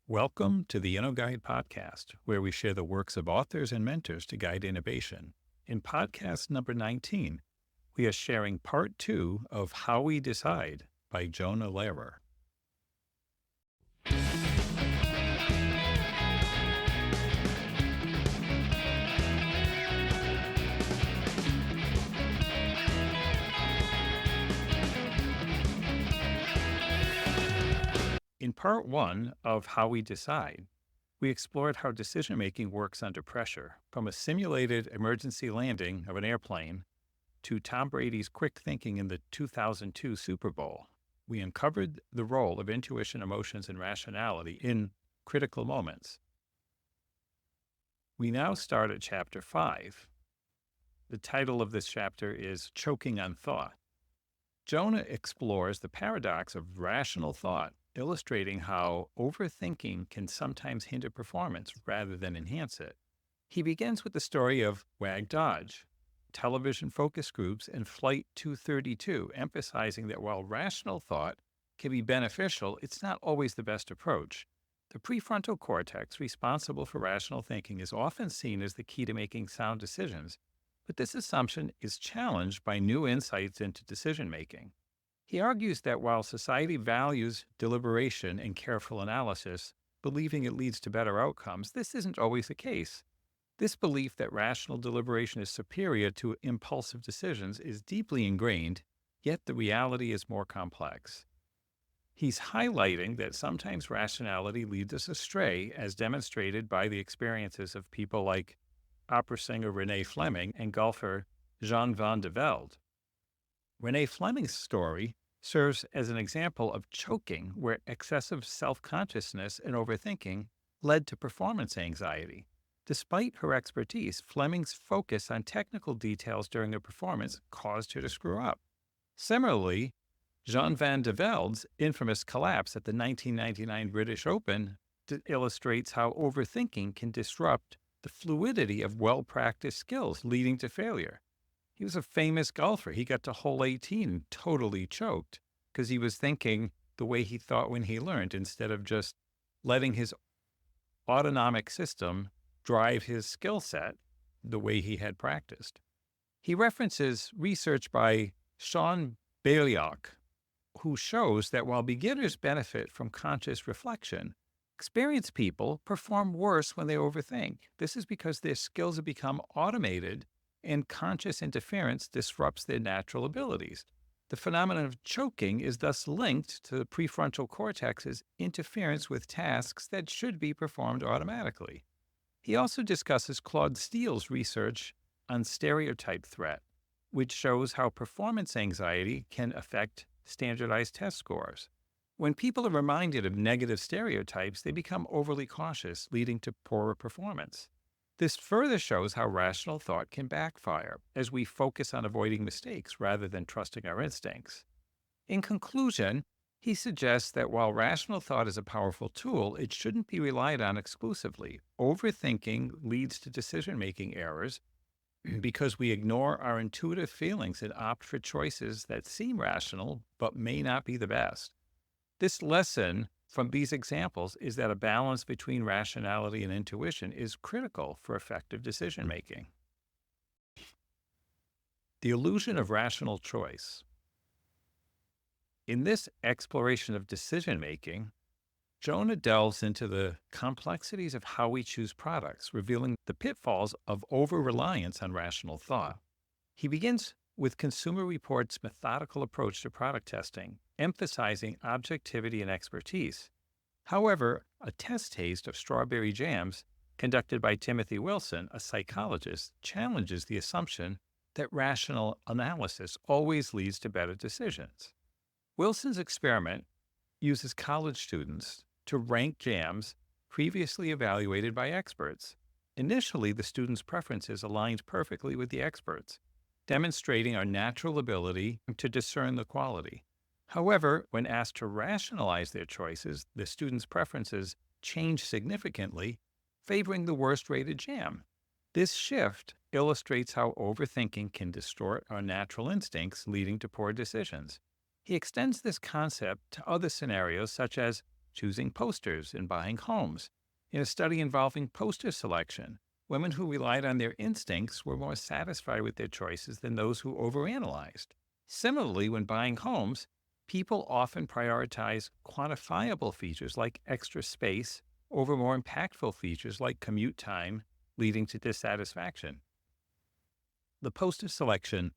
Welcome to the InnoGuide Podcast, where we share the works of authors and mentors to guide innovation. In podcast number 19, we are sharing part 2 of How We Decide by Jonah Lehrer. In part 1 of How We Decide, we explored how decision-making works under pressure, from a simulated emergency landing of an airplane to Tom Brady's quick thinking in the 2002 Super Bowl. We uncovered the role of intuition, emotions, and rationality in critical moments. We now start at Chapter 5. The title of this chapter is Choking on Thought. Jonah explores the paradox of rational thought, illustrating how overthinking can sometimes hinder performance rather than enhance it. He begins with the story of Wag Dodge, television focus groups, and Flight 232, emphasizing that while rational thought can be beneficial, it's not always the best approach. The prefrontal cortex, responsible for rational thinking, is often seen as the key to making sound decisions, but this assumption is challenged by new insights into decision-making. He argues that while society values deliberation and careful analysis, believing it leads to better outcomes, this isn't always the case. This belief that rational deliberation is superior to impulsive decisions is deeply ingrained, yet the reality is more complex. He's highlighting that sometimes rationality leads us astray, as demonstrated by the experiences of people like opera singer Renee Fleming and golfer Jean van de Velde. Renee Fleming's story serves as an example of choking, where excessive self-consciousness and overthinking led to performance anxiety. Despite her expertise, Fleming's focus on technical details during a performance caused her to screw up. Similarly, Jean van de Velde's infamous collapse at the 1999 British Open illustrates how overthinking can disrupt the fluidity of well-practiced skills, leading to failure. He was a famous golfer. He got to hole 18 and totally choked because he was thinking the way he thought when he learned, instead of just letting his autonomic system drive his skill set the way he had practiced. He references research by Sean Bailioch, who shows that while beginners benefit from conscious reflection, experienced people perform worse when they overthink. This is because their skills have become automated and conscious interference disrupts their natural abilities. The phenomenon of choking is thus linked to the prefrontal cortex's interference with tasks that should be performed automatically. He also discusses Claude Steele's research on stereotype threat, which shows how performance anxiety can affect standardized test scores. When people are reminded of negative stereotypes, they become overly cautious, leading to poorer performance. This further shows how rational thought can backfire as we focus on avoiding mistakes rather than trusting our instincts. In conclusion, he suggests that while rational thought is a powerful tool, it shouldn't be relied on exclusively. Overthinking leads to decision-making errors because we ignore our intuitive feelings and opt for choices that seem rational but may not be the best. This lesson from these examples is that a balance between rationality and intuition is critical for effective decision-making. The illusion of rational choice. In this exploration of decision-making, Jonah delves into the complexities of how we choose products, revealing the pitfalls of over-reliance on rational thought. He begins with Consumer Reports' methodical approach to product testing, emphasizing objectivity and expertise. However, a test taste of strawberry jams conducted by Timothy Wilson, a psychologist, challenges the assumption that rational analysis always leads to better decisions. Wilson's experiment uses college students to rank jams previously evaluated by experts. Initially, the students' preferences aligned perfectly with the experts, demonstrating our natural ability to discern the quality. However, when asked to rationalize their choices, the students' preferences changed significantly, favoring the worst-rated jam. This shift illustrates how overthinking can distort our natural instincts, leading to poor decisions. He extends this concept to other scenarios, such as choosing posters and buying homes. In a study involving poster selection, women who relied on their instincts were more satisfied with their choices than those who overanalyzed. Similarly, when buying homes, people often prioritize quantifiable features like extra space over more impactful features like commute time, leading to dissatisfaction. The poster selection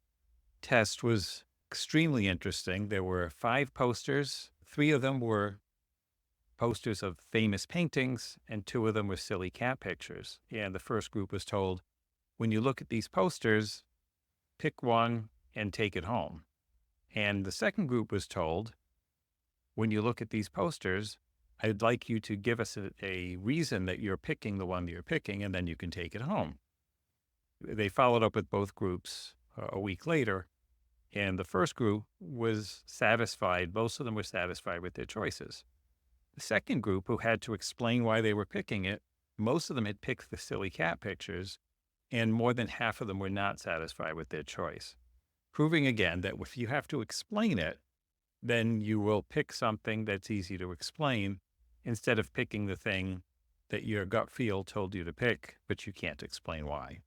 test was extremely interesting. There were 5 posters. 3 of them were posters of famous paintings, and 2 of them were silly cat pictures. And the first group was told, when you look at these posters, pick one and take it home. And the second group was told, when you look at these posters, I'd like you to give us a reason that you're picking the one that you're picking, and then you can take it home. They followed up with both groups a week later, and the first group was satisfied. Most of them were satisfied with their choices. The second group, who had to explain why they were picking it, most of them had picked the silly cat pictures, and more than half of them were not satisfied with their choice, proving again that if you have to explain it, then you will pick something that's easy to explain instead of picking the thing that your gut feel told you to pick, but you can't explain why.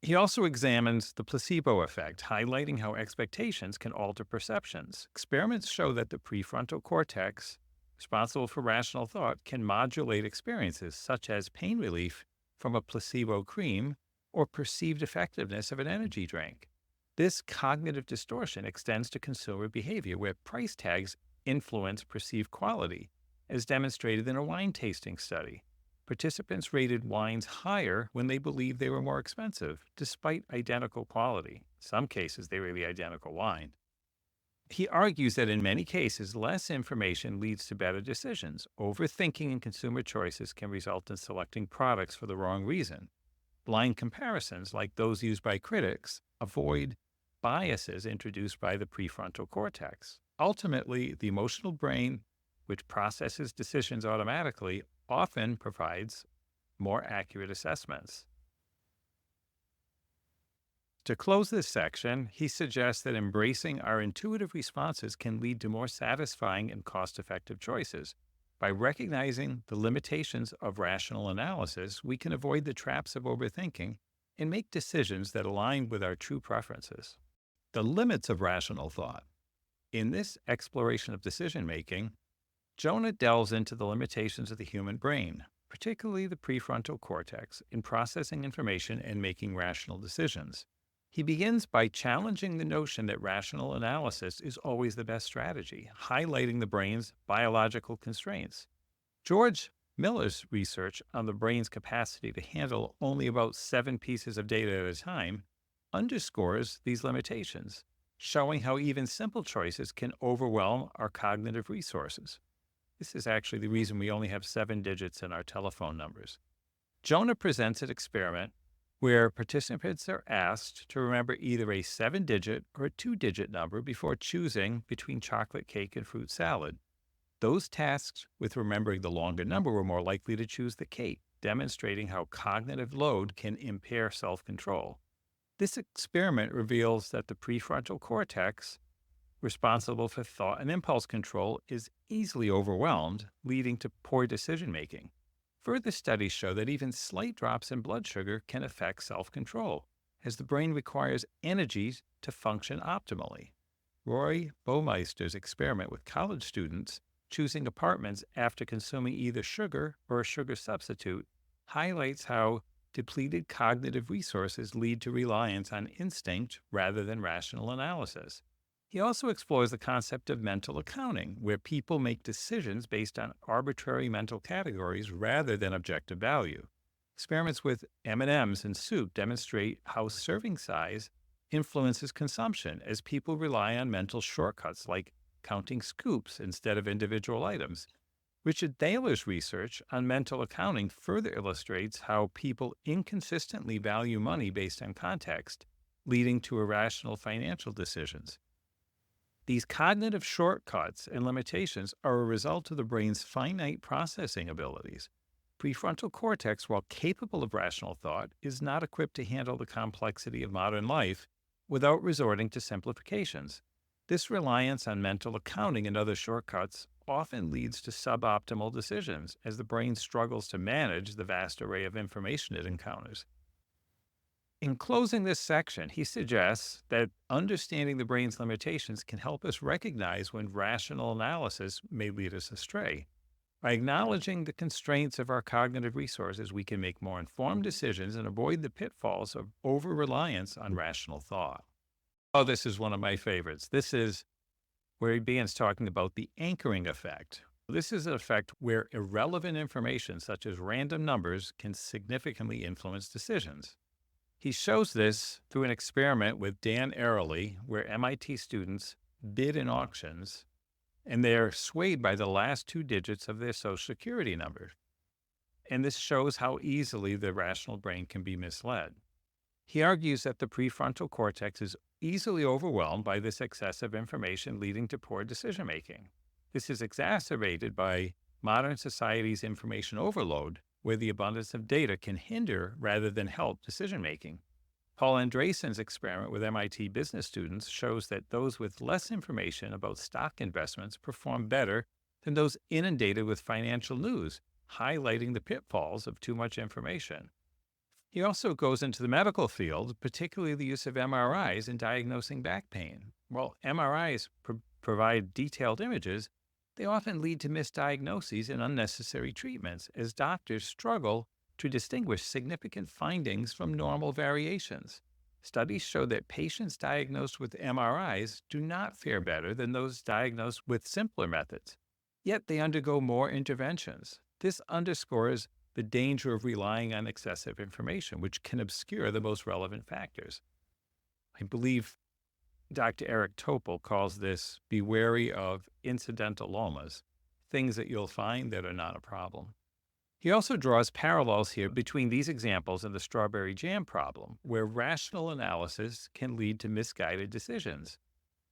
He also examines the placebo effect, highlighting how expectations can alter perceptions. Experiments show that the prefrontal cortex, responsible for rational thought, can modulate experiences such as pain relief from a placebo cream or perceived effectiveness of an energy drink. This cognitive distortion extends to consumer behavior, where price tags influence perceived quality, as demonstrated in a wine tasting study. Participants rated wines higher when they believed they were more expensive, despite identical quality. In some cases, they were the identical wine. He argues that in many cases, less information leads to better decisions. Overthinking in consumer choices can result in selecting products for the wrong reason. Blind comparisons, like those used by critics, avoid biases introduced by the prefrontal cortex. Ultimately, the emotional brain, which processes decisions automatically, often provides more accurate assessments. To close this section, he suggests that embracing our intuitive responses can lead to more satisfying and cost-effective choices. By recognizing the limitations of rational analysis, we can avoid the traps of overthinking and make decisions that align with our true preferences. The limits of rational thought. In this exploration of decision-making, Jonah delves into the limitations of the human brain, particularly the prefrontal cortex, in processing information and making rational decisions. He begins by challenging the notion that rational analysis is always the best strategy, highlighting the brain's biological constraints. George Miller's research on the brain's capacity to handle only about 7 pieces of data at a time underscores these limitations, showing how even simple choices can overwhelm our cognitive resources. This is actually the reason we only have 7 digits in our telephone numbers. Jonah presents an experiment where participants are asked to remember either a 7-digit or a 2-digit number before choosing between chocolate cake and fruit salad. Those tasked with remembering the longer number were more likely to choose the cake, demonstrating how cognitive load can impair self-control. This experiment reveals that the prefrontal cortex, responsible for thought and impulse control, is easily overwhelmed, leading to poor decision-making. Further studies show that even slight drops in blood sugar can affect self-control, as the brain requires energy to function optimally. Roy Baumeister's experiment with college students choosing apartments after consuming either sugar or a sugar substitute highlights how depleted cognitive resources lead to reliance on instinct rather than rational analysis. He also explores the concept of mental accounting, where people make decisions based on arbitrary mental categories rather than objective value. Experiments with M&Ms and soup demonstrate how serving size influences consumption, as people rely on mental shortcuts like counting scoops instead of individual items. Richard Thaler's research on mental accounting further illustrates how people inconsistently value money based on context, leading to irrational financial decisions. These cognitive shortcuts and limitations are a result of the brain's finite processing abilities. Prefrontal cortex, while capable of rational thought, is not equipped to handle the complexity of modern life without resorting to simplifications. This reliance on mental accounting and other shortcuts often leads to suboptimal decisions as the brain struggles to manage the vast array of information it encounters. In closing this section, he suggests that understanding the brain's limitations can help us recognize when rational analysis may lead us astray. By acknowledging the constraints of our cognitive resources, we can make more informed decisions and avoid the pitfalls of over-reliance on rational thought. Oh, this is one of my favorites. This is where he begins talking about the anchoring effect. This is an effect where irrelevant information, such as random numbers, can significantly influence decisions. He shows this through an experiment with Dan Ariely, where MIT students bid in auctions, and they're swayed by the last two digits of their Social Security number. And this shows how easily the rational brain can be misled. He argues that the prefrontal cortex is easily overwhelmed by this excessive information, leading to poor decision-making. This is exacerbated by modern society's information overload, where the abundance of data can hinder rather than help decision-making. Paul Andreessen's experiment with MIT business students shows that those with less information about stock investments perform better than those inundated with financial news, highlighting the pitfalls of too much information. He also goes into the medical field, particularly the use of MRIs in diagnosing back pain. While MRIs provide detailed images, they often lead to misdiagnoses and unnecessary treatments, as doctors struggle to distinguish significant findings from normal variations. Studies show that patients diagnosed with MRIs do not fare better than those diagnosed with simpler methods, yet they undergo more interventions. This underscores the danger of relying on excessive information, which can obscure the most relevant factors. I believe Dr. Eric Topol calls this "be wary of incidentalomas," things that you'll find that are not a problem. He also draws parallels here between these examples and the strawberry jam problem, where rational analysis can lead to misguided decisions.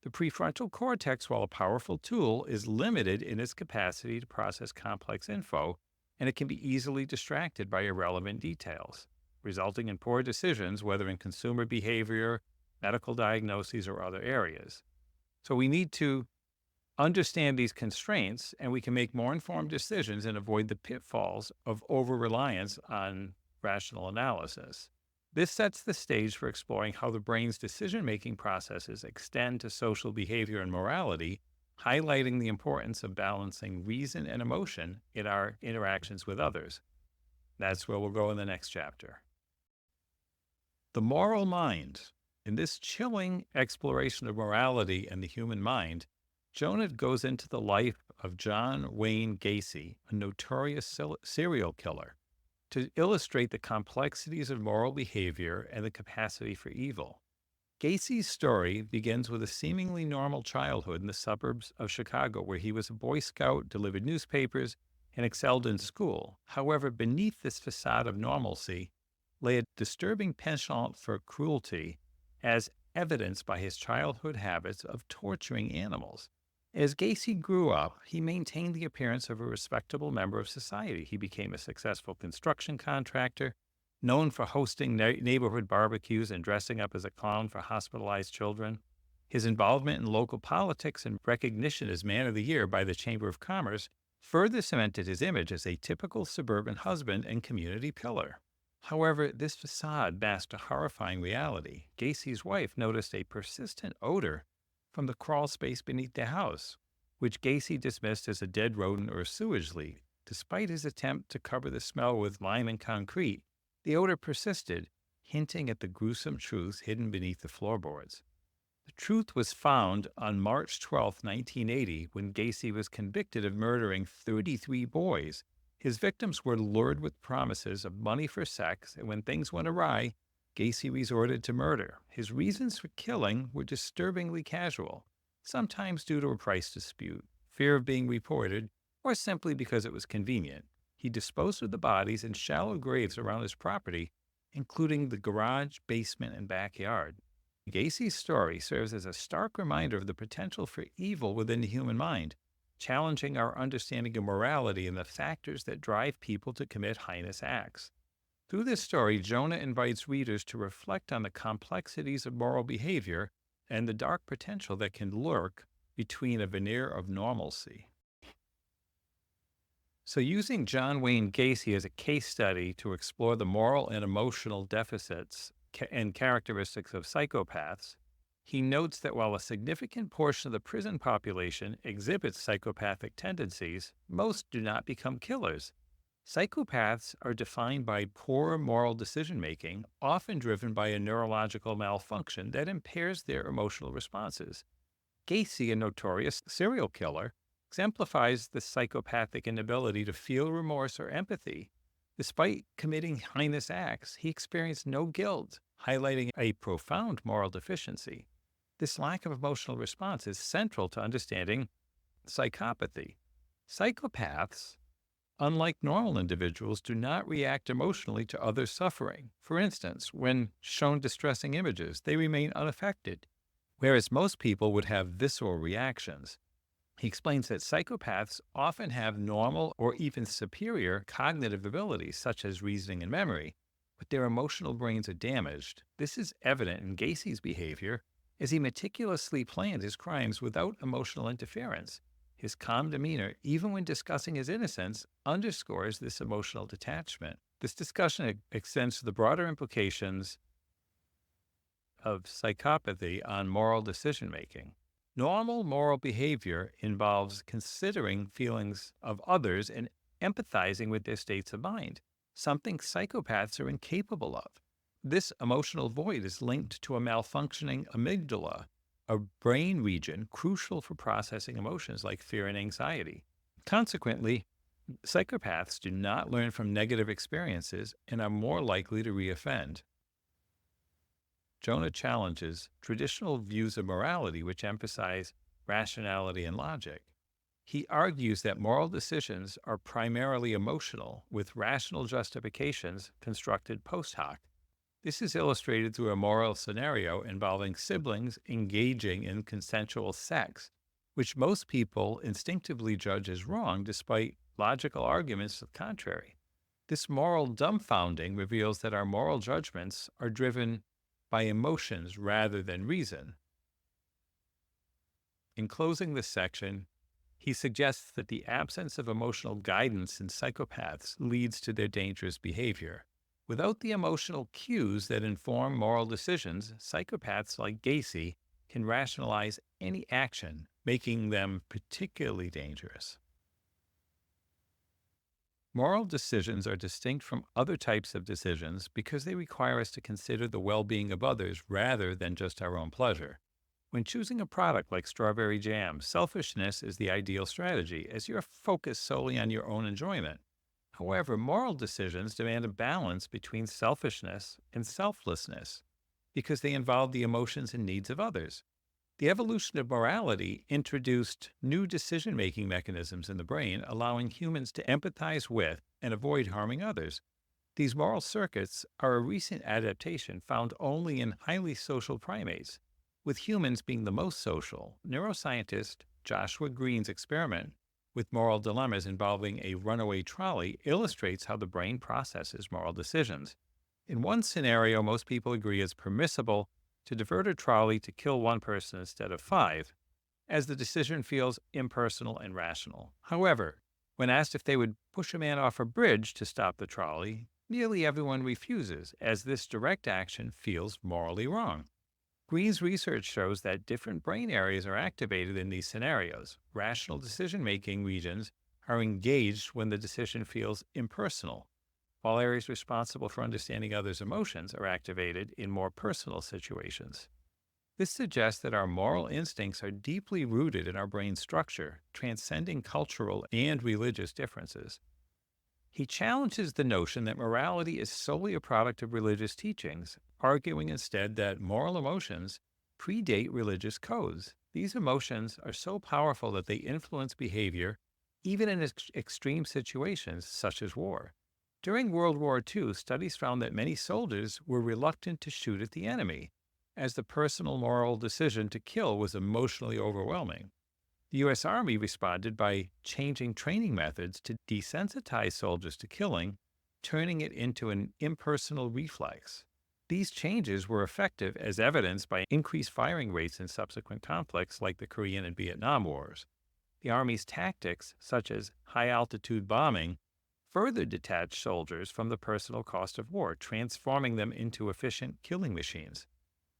The prefrontal cortex, while a powerful tool, is limited in its capacity to process complex info, and it can be easily distracted by irrelevant details, resulting in poor decisions, whether in consumer behavior, medical diagnoses, or other areas. So we need to understand these constraints, and we can make more informed decisions and avoid the pitfalls of over-reliance on rational analysis. This sets the stage for exploring how the brain's decision-making processes extend to social behavior and morality, highlighting the importance of balancing reason and emotion in our interactions with others. That's where we'll go in the next chapter. The moral mind. In this chilling exploration of morality and the human mind, Jonah goes into the life of John Wayne Gacy, a notorious serial killer, to illustrate the complexities of moral behavior and the capacity for evil. Gacy's story begins with a seemingly normal childhood in the suburbs of Chicago, where he was a Boy Scout, delivered newspapers, and excelled in school. However, beneath this facade of normalcy lay a disturbing penchant for cruelty, as evidenced by his childhood habits of torturing animals. As Gacy grew up, he maintained the appearance of a respectable member of society. He became a successful construction contractor, known for hosting neighborhood barbecues and dressing up as a clown for hospitalized children. His involvement in local politics and recognition as Man of the Year by the Chamber of Commerce further cemented his image as a typical suburban husband and community pillar. However, this facade masked a horrifying reality. Gacy's wife noticed a persistent odor from the crawl space beneath the house, which Gacy dismissed as a dead rodent or sewage leak. Despite his attempt to cover the smell with lime and concrete, the odor persisted, hinting at the gruesome truths hidden beneath the floorboards. The truth was found on March 12, 1980, when Gacy was convicted of murdering 33 boys. His victims were lured with promises of money for sex, and when things went awry, Gacy resorted to murder. His reasons for killing were disturbingly casual, sometimes due to a price dispute, fear of being reported, or simply because it was convenient. He disposed of the bodies in shallow graves around his property, including the garage, basement, and backyard. Gacy's story serves as a stark reminder of the potential for evil within the human mind, challenging our understanding of morality and the factors that drive people to commit heinous acts. Through this story, Jonah invites readers to reflect on the complexities of moral behavior and the dark potential that can lurk between a veneer of normalcy. So, using John Wayne Gacy as a case study to explore the moral and emotional deficits and characteristics of psychopaths, he notes that while a significant portion of the prison population exhibits psychopathic tendencies, most do not become killers. Psychopaths are defined by poor moral decision making, often driven by a neurological malfunction that impairs their emotional responses. Gacy, a notorious serial killer, exemplifies the psychopathic inability to feel remorse or empathy. Despite committing heinous acts, he experienced no guilt, highlighting a profound moral deficiency. This lack of emotional response is central to understanding psychopathy. Psychopaths, unlike normal individuals, do not react emotionally to others' suffering. For instance, when shown distressing images, they remain unaffected, whereas most people would have visceral reactions. He explains that psychopaths often have normal or even superior cognitive abilities, such as reasoning and memory, but their emotional brains are damaged. This is evident in Gacy's behavior as he meticulously planned his crimes without emotional interference. His calm demeanor, even when discussing his innocence, underscores this emotional detachment. This discussion extends to the broader implications of psychopathy on moral decision-making. Normal moral behavior involves considering feelings of others and empathizing with their states of mind, something psychopaths are incapable of. This emotional void is linked to a malfunctioning amygdala, a brain region crucial for processing emotions like fear and anxiety. Consequently, psychopaths do not learn from negative experiences and are more likely to reoffend. Jonah challenges traditional views of morality, which emphasize rationality and logic. He argues that moral decisions are primarily emotional, with rational justifications constructed post hoc. This is illustrated through a moral scenario involving siblings engaging in consensual sex, which most people instinctively judge as wrong despite logical arguments to the contrary. This moral dumbfounding reveals that our moral judgments are driven by emotions rather than reason. In closing this section, he suggests that the absence of emotional guidance in psychopaths leads to their dangerous behavior. Without the emotional cues that inform moral decisions, psychopaths like Gacy can rationalize any action, making them particularly dangerous. Moral decisions are distinct from other types of decisions because they require us to consider the well-being of others rather than just our own pleasure. When choosing a product like strawberry jam, selfishness is the ideal strategy, as you're focused solely on your own enjoyment. However, moral decisions demand a balance between selfishness and selflessness because they involve the emotions and needs of others. The evolution of morality introduced new decision-making mechanisms in the brain, allowing humans to empathize with and avoid harming others. These moral circuits are a recent adaptation found only in highly social primates, with humans being the most social. Neuroscientist Joshua Green's experiment with moral dilemmas involving a runaway trolley illustrates how the brain processes moral decisions. In one scenario, most people agree it's permissible to divert a trolley to kill one person instead of 5, as the decision feels impersonal and rational. However, when asked if they would push a man off a bridge to stop the trolley, nearly everyone refuses, as this direct action feels morally wrong. Green's research shows that different brain areas are activated in these scenarios. Rational decision-making regions are engaged when the decision feels impersonal, while areas responsible for understanding others' emotions are activated in more personal situations. This suggests that our moral instincts are deeply rooted in our brain structure, transcending cultural and religious differences. He challenges the notion that morality is solely a product of religious teachings, arguing instead that moral emotions predate religious codes. These emotions are so powerful that they influence behavior even in extreme situations such as war. During World War II, studies found that many soldiers were reluctant to shoot at the enemy, as the personal moral decision to kill was emotionally overwhelming. The U.S. Army responded by changing training methods to desensitize soldiers to killing, turning it into an impersonal reflex. These changes were effective, as evidenced by increased firing rates in subsequent conflicts like the Korean and Vietnam Wars. The Army's tactics, such as high-altitude bombing, further detach soldiers from the personal cost of war, transforming them into efficient killing machines.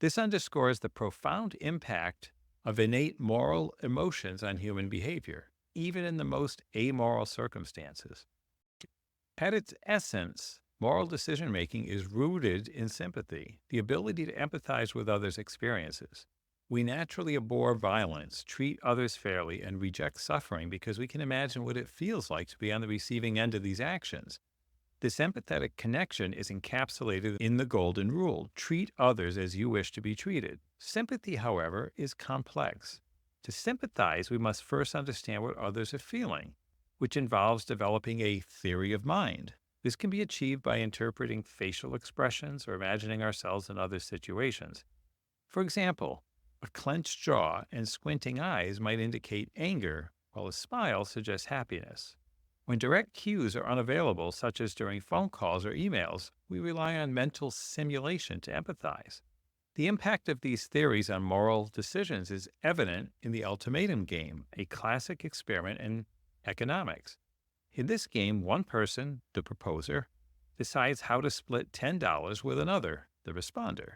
This underscores the profound impact of innate moral emotions on human behavior, even in the most amoral circumstances. At its essence, moral decision-making is rooted in sympathy, the ability to empathize with others' experiences. We naturally abhor violence, treat others fairly, and reject suffering because we can imagine what it feels like to be on the receiving end of these actions. This empathetic connection is encapsulated in the Golden Rule: treat others as you wish to be treated. Sympathy, however, is complex. To sympathize, we must first understand what others are feeling, which involves developing a theory of mind. This can be achieved by interpreting facial expressions or imagining ourselves in other situations. For example, a clenched jaw and squinting eyes might indicate anger, while a smile suggests happiness. When direct cues are unavailable, such as during phone calls or emails, we rely on mental simulation to empathize. The impact of these theories on moral decisions is evident in the ultimatum game, a classic experiment in economics. In this game, one person, the proposer, decides how to split $10 with another, the responder.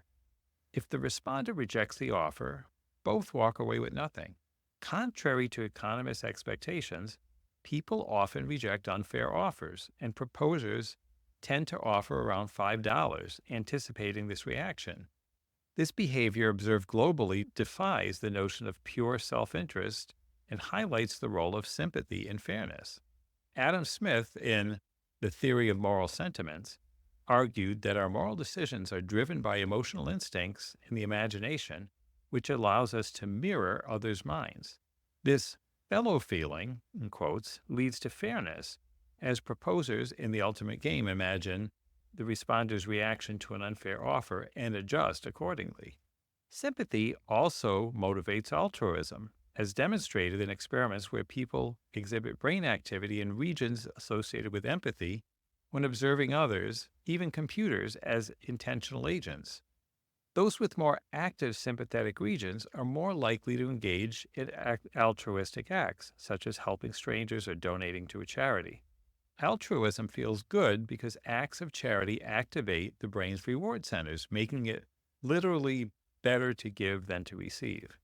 If the responder rejects the offer, both walk away with nothing. Contrary to economists' expectations, people often reject unfair offers, and proposers tend to offer around $5, anticipating this reaction. This behavior, observed globally, defies the notion of pure self-interest and highlights the role of sympathy in fairness. Adam Smith, in The Theory of Moral Sentiments, argued that our moral decisions are driven by emotional instincts in the imagination, which allows us to mirror others' minds. This fellow feeling, in quotes, leads to fairness, as proposers in the ultimate game imagine the responder's reaction to an unfair offer and adjust accordingly. Sympathy also motivates altruism, as demonstrated in experiments where people exhibit brain activity in regions associated with empathy when observing others, even computers, as intentional agents. Those with more active sympathetic regions are more likely to engage in altruistic acts, such as helping strangers or donating to a charity. Altruism feels good because acts of charity activate the brain's reward centers, making it literally better to give than to receive.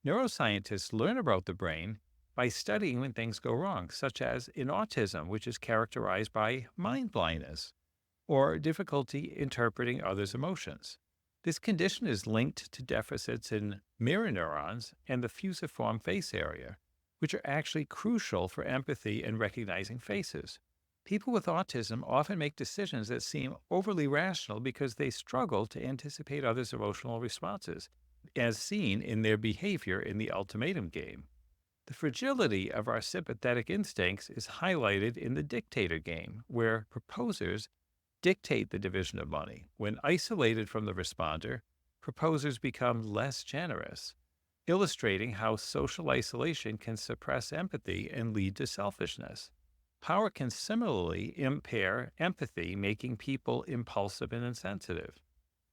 Neuroscientists learn about the brain by studying when things go wrong, such as in autism, which is characterized by mind blindness, or difficulty interpreting others' emotions. This condition is linked to deficits in mirror neurons and the fusiform face area, which are actually crucial for empathy and recognizing faces. People with autism often make decisions that seem overly rational because they struggle to anticipate others' emotional responses, as seen in their behavior in the ultimatum game. The fragility of our sympathetic instincts is highlighted in the dictator game, where proposers dictate the division of money. When isolated from the responder, proposers become less generous, illustrating how social isolation can suppress empathy and lead to selfishness. Power can similarly impair empathy, making people impulsive and insensitive.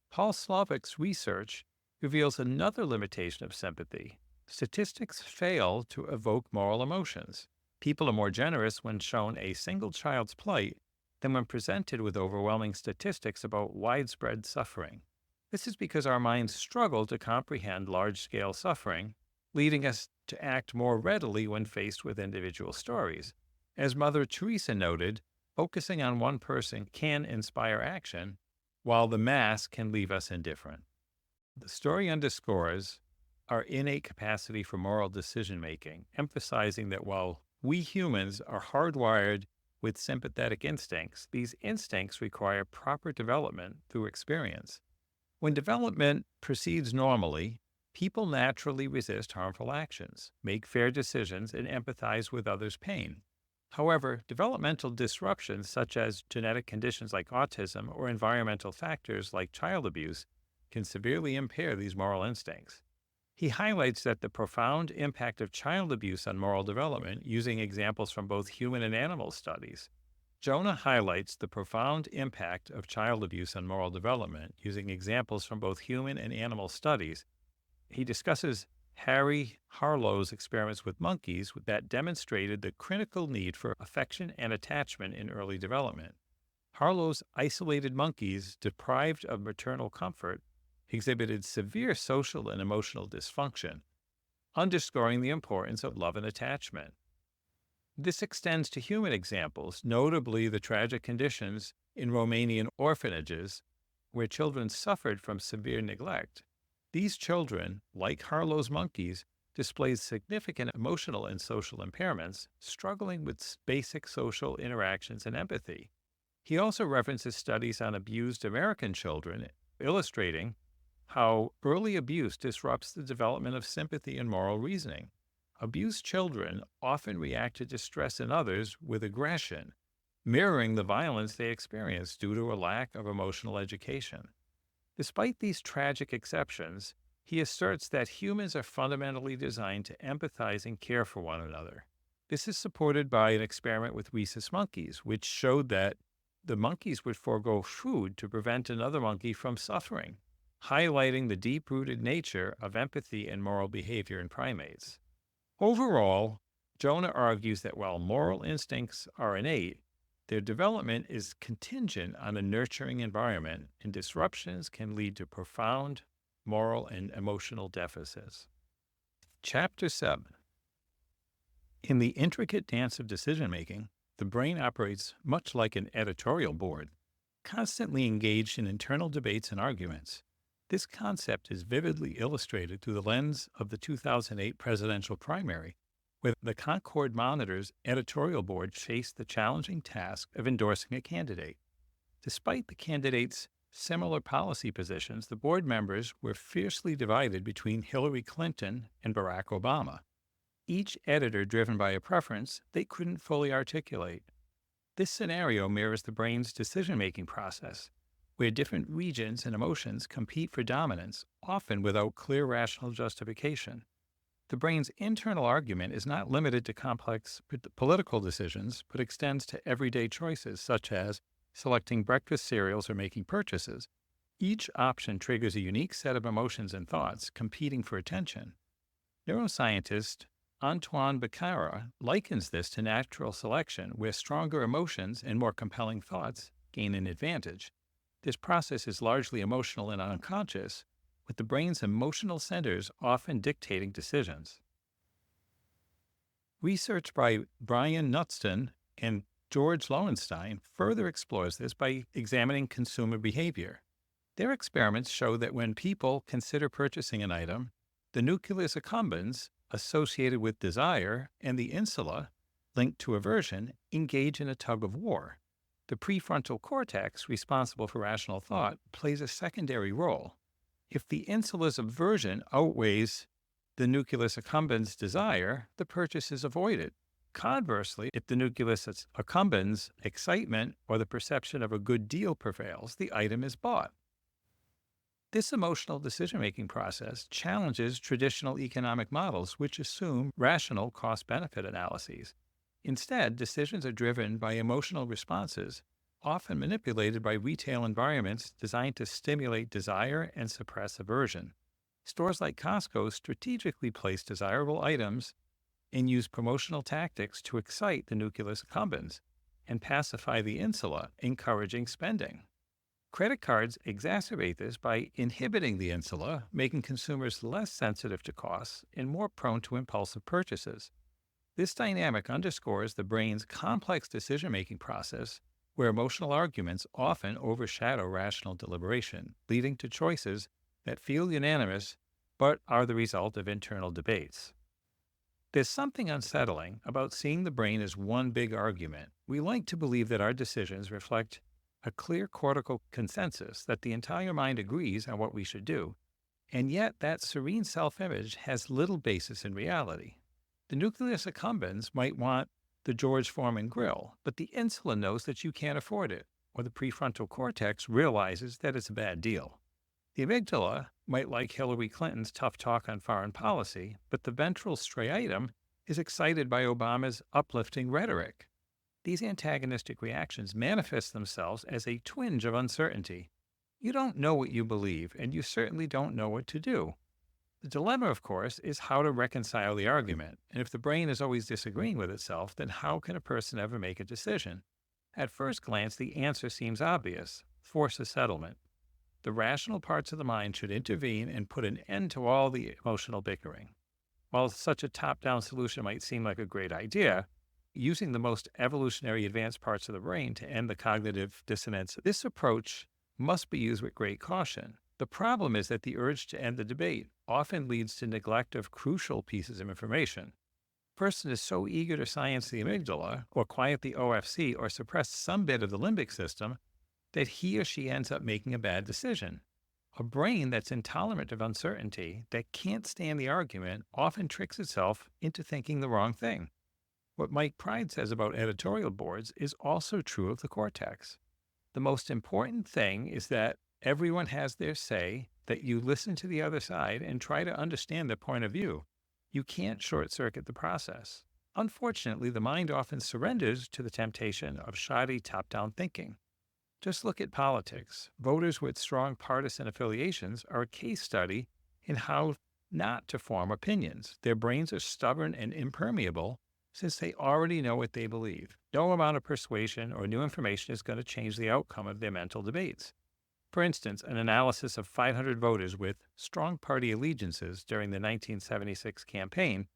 Paul Slovik's research reveals another limitation of sympathy. Statistics fail to evoke moral emotions. People are more generous when shown a single child's plight than when presented with overwhelming statistics about widespread suffering. This is because our minds struggle to comprehend large-scale suffering, leading us to act more readily when faced with individual stories. As Mother Teresa noted, focusing on one person can inspire action, while the mass can leave us indifferent. The story underscores our innate capacity for moral decision-making, emphasizing that while we humans are hardwired with sympathetic instincts, these instincts require proper development through experience. When development proceeds normally, people naturally resist harmful actions, make fair decisions, and empathize with others' pain. However, developmental disruptions such as genetic conditions like autism or environmental factors like child abuse can severely impair these moral instincts. He highlights that the profound impact of child abuse on moral development using examples from both human and animal studies. Jonah highlights the profound impact of child abuse on moral development using examples from both human and animal studies. He discusses Harry Harlow's experiments with monkeys that demonstrated the critical need for affection and attachment in early development. Harlow's isolated monkeys, deprived of maternal comfort, exhibited severe social and emotional dysfunction, underscoring the importance of love and attachment. This extends to human examples, notably the tragic conditions in Romanian orphanages where children suffered from severe neglect. These children, like Harlow's monkeys, displayed significant emotional and social impairments, struggling with basic social interactions and empathy. He also references studies on abused American children, illustrating how early abuse disrupts the development of sympathy and moral reasoning. Abused children often react to distress in others with aggression, mirroring the violence they experience due to a lack of emotional education. Despite these tragic exceptions, he asserts that humans are fundamentally designed to empathize and care for one another. This is supported by an experiment with rhesus monkeys, which showed that the monkeys would forego food to prevent another monkey from suffering, highlighting the deep-rooted nature of empathy and moral behavior in primates. Overall, Jonah argues that while moral instincts are innate, their development is contingent on a nurturing environment, and disruptions can lead to profound moral and emotional deficits. Chapter 7. In the intricate dance of decision-making, the brain operates much like an editorial board, constantly engaged in internal debates and arguments. This concept is vividly illustrated through the lens of the 2008 presidential primary, where the Concord Monitor's editorial board faced the challenging task of endorsing a candidate. Despite the candidate's similar policy positions, the board members were fiercely divided between Hillary Clinton and Barack Obama, each editor driven by a preference they couldn't fully articulate. This scenario mirrors the brain's decision-making process, where different regions and emotions compete for dominance, often without clear rational justification. The brain's internal argument is not limited to complex political decisions, but extends to everyday choices such as selecting breakfast cereals or making purchases. Each option triggers a unique set of emotions and thoughts competing for attention. Neuroscientist Antoine Becerra likens this to natural selection, where stronger emotions and more compelling thoughts gain an advantage. This process is largely emotional and unconscious, with the brain's emotional centers often dictating decisions. Research by Brian Knutston and George Lowenstein further explores this by examining consumer behavior. Their experiments show that when people consider purchasing an item, the nucleus accumbens, associated with desire, and the insula, linked to aversion, engage in a tug-of-war. The prefrontal cortex, responsible for rational thought, plays a secondary role. If the insula's aversion outweighs the nucleus accumbens' desire, the purchase is avoided. Conversely, if the nucleus accumbens' excitement or the perception of a good deal prevails, the item is bought. This emotional decision-making process challenges traditional economic models, which assume rational cost-benefit analyses. Instead, decisions are driven by emotional responses, often manipulated by retail environments designed to stimulate desire and suppress aversion. Stores like Costco strategically place desirable items and use promotional tactics to excite the nucleus accumbens and pacify the insula, encouraging spending. Credit cards exacerbate this by inhibiting the insula, making consumers less sensitive to costs and more prone to impulsive purchases. This dynamic underscores the brain's complex decision-making process, where emotional arguments often overshadow rational deliberation, leading to choices that feel unanimous but are the result of internal debates. There's something unsettling about seeing the brain as one big argument. We like to believe that our decisions reflect a clear cortical consensus, that the entire mind agrees on what we should do, and yet that serene self-image has little basis in reality. The nucleus accumbens might want the George Foreman grill, but the insula knows that you can't afford it, or the prefrontal cortex realizes that it's a bad deal. The amygdala might like Hillary Clinton's tough talk on foreign policy, but the ventral striatum is excited by Obama's uplifting rhetoric. These antagonistic reactions manifest themselves as a twinge of uncertainty. You don't know what you believe, and you certainly don't know what to do. The dilemma, of course, is how to reconcile the argument. And if the brain is always disagreeing with itself, then how can a person ever make a decision? At first glance, the answer seems obvious: force a settlement. The rational parts of the mind should intervene and put an end to all the emotional bickering. While such a top down solution might seem like a great idea, using the most evolutionary advanced parts of the brain to end the cognitive dissonance, this approach must be used with great caution. The problem is that the urge to end the debate often leads to neglect of crucial pieces of information. A person is so eager to silence the amygdala, or quiet the OFC, or suppress some bit of the limbic system, that he or she ends up making a bad decision. A brain that's intolerant of uncertainty, that can't stand the argument, often tricks itself into thinking the wrong thing. What Mike Pride says about editorial boards is also true of the cortex. The most important thing is that everyone has their say, that you listen to the other side and try to understand their point of view. You can't short-circuit the process. Unfortunately, the mind often surrenders to the temptation of shoddy top-down thinking. Just look at politics. Voters with strong partisan affiliations are a case study in how not to form opinions. Their brains are stubborn and impermeable since they already know what they believe. No amount of persuasion or new information is going to change the outcome of their mental debates. For instance, an analysis of 500 voters with strong party allegiances during the 1976 campaign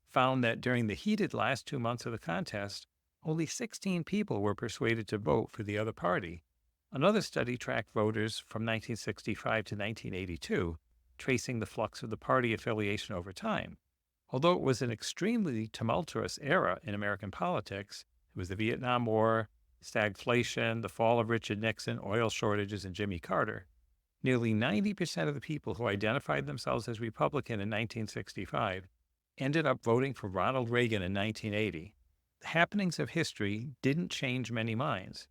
found that during the heated last 2 months of the contest, only 16 people were persuaded to vote for the other party. Another study tracked voters from 1965 to 1982, tracing the flux of the party affiliation over time. Although it was an extremely tumultuous era in American politics, it was the Vietnam War, stagflation, the fall of Richard Nixon, oil shortages, and Jimmy Carter, nearly 90% of the people who identified themselves as Republican in 1965 ended up voting for Ronald Reagan in 1980. The happenings of history didn't change many minds.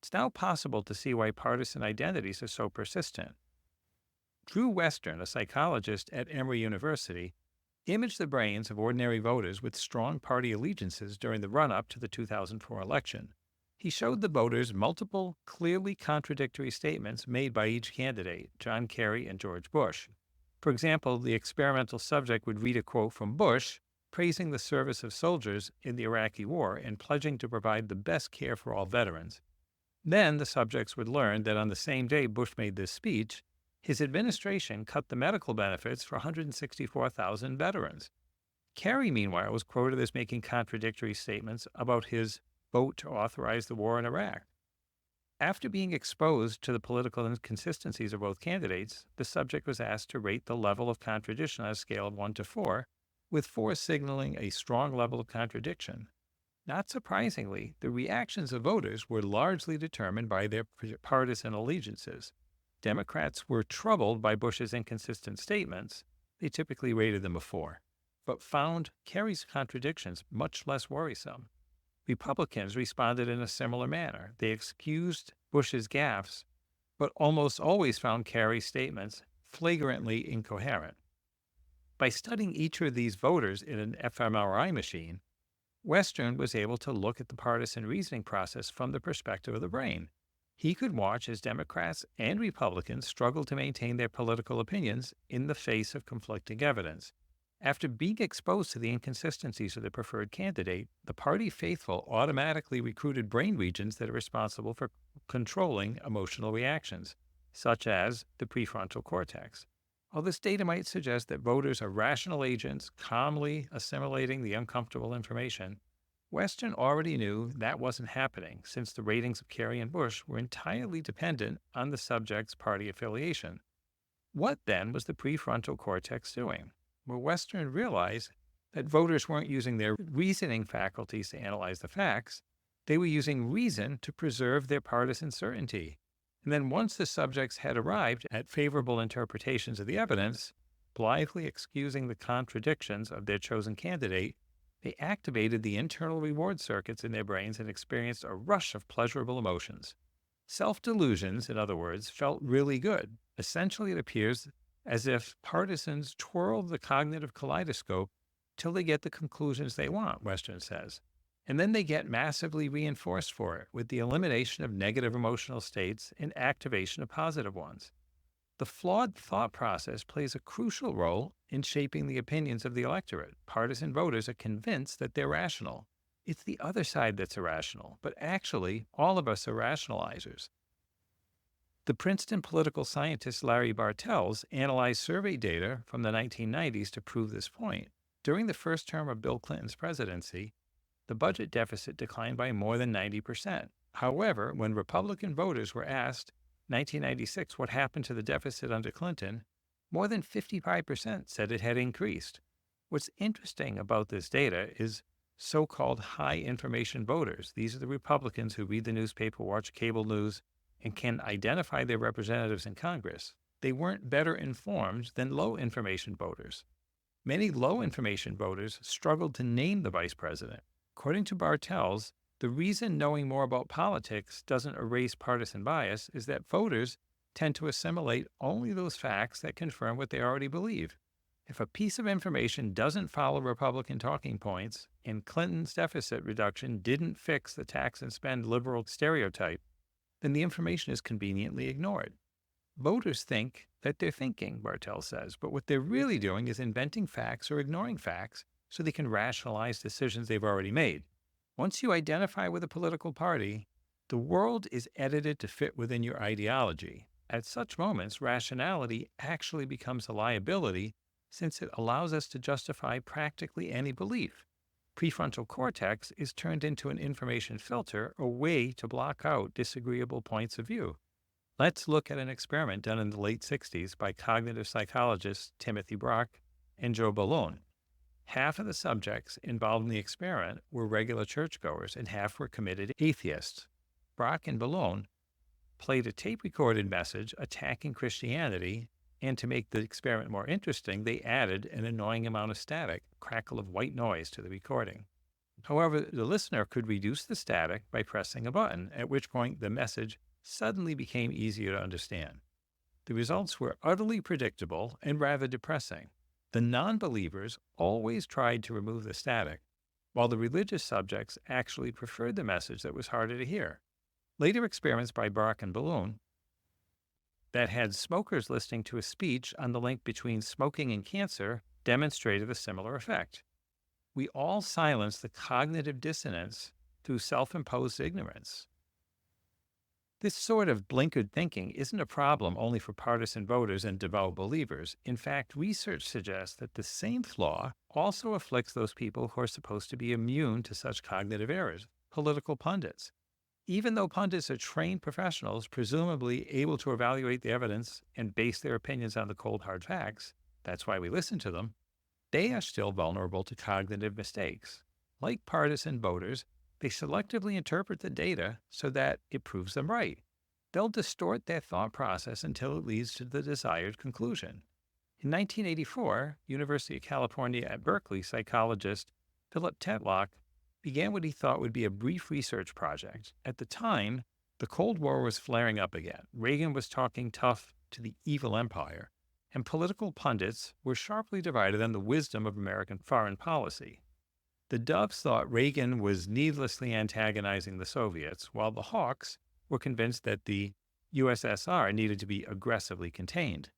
It's now possible to see why partisan identities are so persistent. Drew Western, a psychologist at Emory University, imaged the brains of ordinary voters with strong party allegiances during the run-up to the 2004 election. He showed the voters multiple, clearly contradictory statements made by each candidate, John Kerry and George Bush. For example, the experimental subject would read a quote from Bush, praising the service of soldiers in the Iraqi War and pledging to provide the best care for all veterans. Then the subjects would learn that on the same day Bush made this speech, his administration cut the medical benefits for 164,000 veterans. Kerry, meanwhile, was quoted as making contradictory statements about his vote to authorize the war in Iraq. After being exposed to the political inconsistencies of both candidates, the subject was asked to rate the level of contradiction on a scale of 1 to 4, with 4 signaling a strong level of contradiction. Not surprisingly, the reactions of voters were largely determined by their partisan allegiances. Democrats were troubled by Bush's inconsistent statements. They typically rated them a 4, but found Kerry's contradictions much less worrisome. Republicans responded in a similar manner. They excused Bush's gaffes, but almost always found Kerry's statements flagrantly incoherent. By studying each of these voters in an fMRI machine, Western was able to look at the partisan reasoning process from the perspective of the brain. He could watch as Democrats and Republicans struggled to maintain their political opinions in the face of conflicting evidence. After being exposed to the inconsistencies of the preferred candidate, the party faithful automatically recruited brain regions that are responsible for controlling emotional reactions, such as the prefrontal cortex. While this data might suggest that voters are rational agents calmly assimilating the uncomfortable information, Western already knew that wasn't happening since the ratings of Kerry and Bush were entirely dependent on the subject's party affiliation. What then was the prefrontal cortex doing? Well, Western realized that voters weren't using their reasoning faculties to analyze the facts. They were using reason to preserve their partisan certainty. And then once the subjects had arrived at favorable interpretations of the evidence, blithely excusing the contradictions of their chosen candidate, they activated the internal reward circuits in their brains and experienced a rush of pleasurable emotions. Self-delusions, in other words, felt really good. Essentially, it appears as if partisans twirl the cognitive kaleidoscope till they get the conclusions they want, Western says. And then they get massively reinforced for it with the elimination of negative emotional states and activation of positive ones. The flawed thought process plays a crucial role in shaping the opinions of the electorate. Partisan voters are convinced that they're rational. It's the other side that's irrational, but actually, all of us are rationalizers. The Princeton political scientist Larry Bartels analyzed survey data from the 1990s to prove this point. During the first term of Bill Clinton's presidency, the budget deficit declined by more than 90%. However, when Republican voters were asked 1996 what happened to the deficit under Clinton, more than 55% said it had increased. What's interesting about this data is so-called high information voters. These are the Republicans who read the newspaper, watch cable news, and can identify their representatives in Congress. They weren't better informed than low information voters. Many low information voters struggled to name the vice president. According to Bartels, the reason knowing more about politics doesn't erase partisan bias is that voters tend to assimilate only those facts that confirm what they already believe. If a piece of information doesn't follow Republican talking points and Clinton's deficit reduction didn't fix the tax and spend liberal stereotype, then the information is conveniently ignored. Voters think that they're thinking, Bartels says, but what they're really doing is inventing facts or ignoring facts so they can rationalize decisions they've already made. Once you identify with a political party, the world is edited to fit within your ideology. At such moments, rationality actually becomes a liability since it allows us to justify practically any belief. Prefrontal cortex is turned into an information filter, a way to block out disagreeable points of view. Let's look at an experiment done in the late 60s by cognitive psychologists Timothy Brock and Joe Ballone. Half of the subjects involved in the experiment were regular churchgoers and half were committed atheists. Brock and Ballone played a tape-recorded message attacking Christianity, and to make the experiment more interesting, they added an annoying amount of static, a crackle of white noise, to the recording. However, the listener could reduce the static by pressing a button, at which point the message suddenly became easier to understand. The results were utterly predictable and rather depressing. The non-believers always tried to remove the static, while the religious subjects actually preferred the message that was harder to hear. Later experiments by Brock and Ballone that had smokers listening to a speech on the link between smoking and cancer demonstrated a similar effect. We all silence the cognitive dissonance through self-imposed ignorance. This sort of blinkered thinking isn't a problem only for partisan voters and devout believers. In fact, research suggests that the same flaw also afflicts those people who are supposed to be immune to such cognitive errors, political pundits. Even though pundits are trained professionals, presumably able to evaluate the evidence and base their opinions on the cold, hard facts, that's why we listen to them, they are still vulnerable to cognitive mistakes. Like partisan voters, they selectively interpret the data so that it proves them right. They'll distort their thought process until it leads to the desired conclusion. In 1984, University of California at Berkeley psychologist Philip Tetlock began what he thought would be a brief research project. At the time, the Cold War was flaring up again. Reagan was talking tough to the evil empire, and political pundits were sharply divided on the wisdom of American foreign policy. The Doves thought Reagan was needlessly antagonizing the Soviets, while the Hawks were convinced that the USSR needed to be aggressively contained.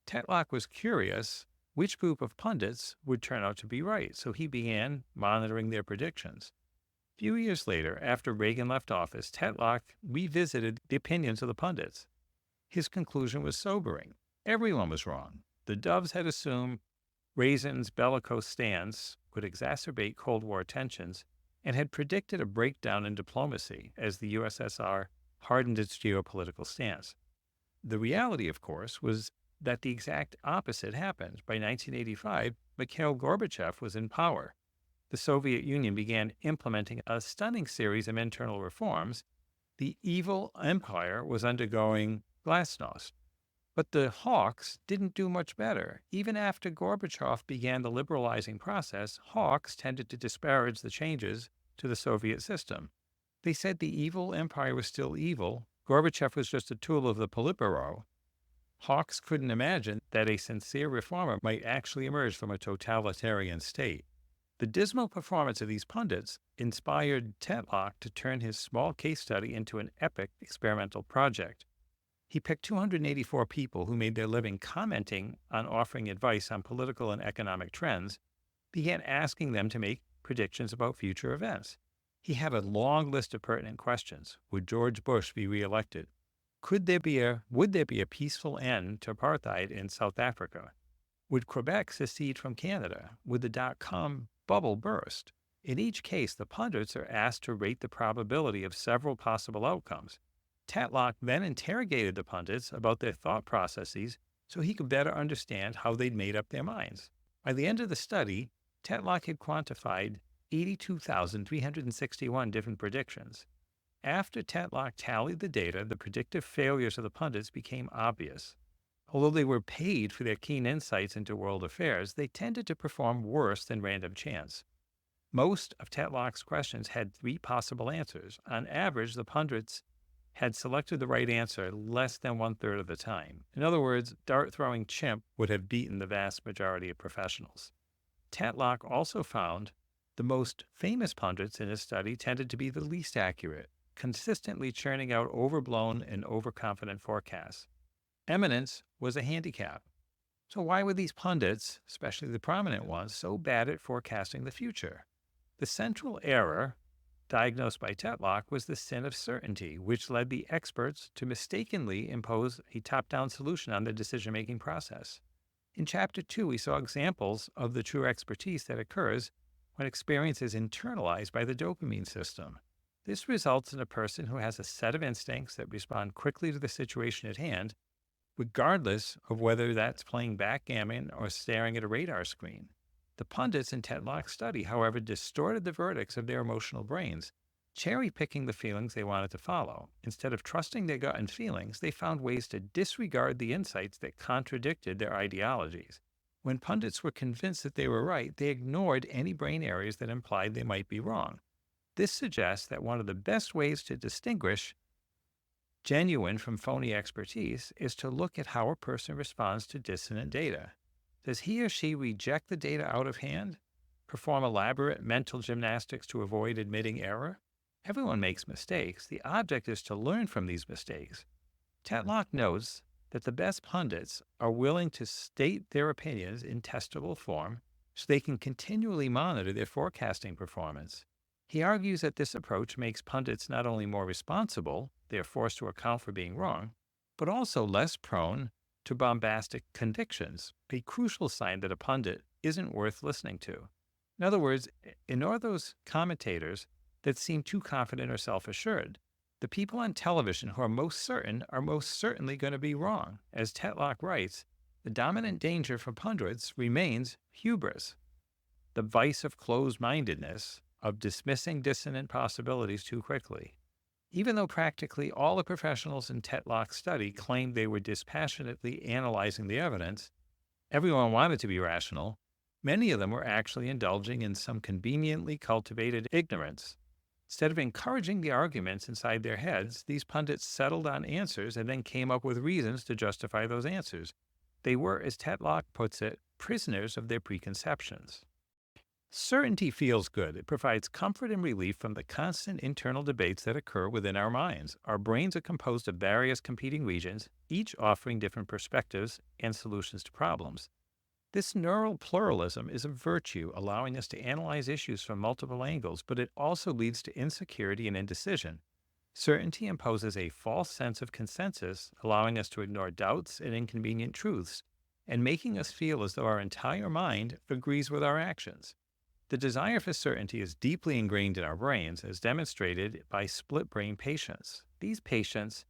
Tetlock was curious which group of pundits would turn out to be right, so he began monitoring their predictions. A few years later, after Reagan left office, Tetlock revisited the opinions of the pundits. His conclusion was sobering. Everyone was wrong. The Doves had assumed Reagan's bellicose stance would exacerbate Cold War tensions and had predicted a breakdown in diplomacy as the USSR hardened its geopolitical stance. The reality, of course, was that the exact opposite happened. By 1985, Mikhail Gorbachev was in power. The Soviet Union began implementing a stunning series of internal reforms. The evil empire was undergoing glasnost. But the hawks didn't do much better. Even after Gorbachev began the liberalizing process, hawks tended to disparage the changes to the Soviet system. They said the evil empire was still evil. Gorbachev was just a tool of the Politburo. Hawks couldn't imagine that a sincere reformer might actually emerge from a totalitarian state. The dismal performance of these pundits inspired Tetlock to turn his small case study into an epic experimental project. He picked 284 people who made their living commenting on offering advice on political and economic trends, began asking them to make predictions about future events. He had a long list of pertinent questions. Would George Bush be reelected? Would there be a peaceful end to apartheid in South Africa? Would Quebec secede from Canada? Would the dot-com bubble burst? In each case, the pundits are asked to rate the probability of several possible outcomes. Tatlock then interrogated the pundits about their thought processes so he could better understand how they'd made up their minds. By the end of the study, Tatlock had quantified 82,361 different predictions. After Tatlock tallied the data, the predictive failures of the pundits became obvious. Although they were paid for their keen insights into world affairs, they tended to perform worse than random chance. Most of Tatlock's questions had 3 possible answers. On average, the pundits had selected the right answer less than 1/3 of the time. In other words, dart-throwing chimp would have beaten the vast majority of professionals. Tatlock also found the most famous pundits in his study tended to be the least accurate, consistently churning out overblown and overconfident forecasts. Eminence was a handicap. So why were these pundits, especially the prominent ones, so bad at forecasting the future? The central error diagnosed by Tatlock was the sin of certainty, which led the experts to mistakenly impose a top-down solution on the decision-making process. In Chapter 2, we saw examples of the true expertise that occurs when experience is internalized by the dopamine system. This results in a person who has a set of instincts that respond quickly to the situation at hand, regardless of whether that's playing backgammon or staring at a radar screen. The pundits in Tatlock's study, however, distorted the verdicts of their emotional brains, cherry-picking the feelings they wanted to follow. Instead of trusting their gut and feelings, they found ways to disregard the insights that contradicted their ideologies. When pundits were convinced that they were right, they ignored any brain areas that implied they might be wrong. This suggests that one of the best ways to distinguish genuine from phony expertise is to look at how a person responds to dissonant data. Does he or she reject the data out of hand? Perform elaborate mental gymnastics to avoid admitting error? Everyone makes mistakes. The object is to learn from these mistakes. Tatlock notes that the best pundits are willing to state their opinions in testable form so they can continually monitor their forecasting performance. He argues that this approach makes pundits not only more responsible, they are forced to account for being wrong, but also less prone to bombastic convictions, a crucial sign that a pundit isn't worth listening to. In other words, ignore those commentators that seem too confident or self-assured. The people on television who are most certain are most certainly going to be wrong. As Tatlock writes, the dominant danger for pundits remains hubris, the vice of closed-mindedness, of dismissing dissonant possibilities too quickly. Even though practically all the professionals in Tatlock's study claimed they were dispassionately analyzing the evidence, everyone wanted to be rational, many of them were actually indulging in some conveniently cultivated ignorance. Instead of encouraging the arguments inside their heads, these pundits settled on answers and then came up with reasons to justify those answers. They were, as Tatlock puts it, prisoners of their preconceptions. Certainty feels good. It provides comfort and relief from the constant internal debates that occur within our minds. Our brains are composed of various competing regions, each offering different perspectives and solutions to problems. This neural pluralism is a virtue, allowing us to analyze issues from multiple angles, but it also leads to insecurity and indecision. Certainty imposes a false sense of consensus, allowing us to ignore doubts and inconvenient truths, and making us feel as though our entire mind agrees with our actions. The desire for certainty is deeply ingrained in our brains, as demonstrated by split-brain patients. These patients,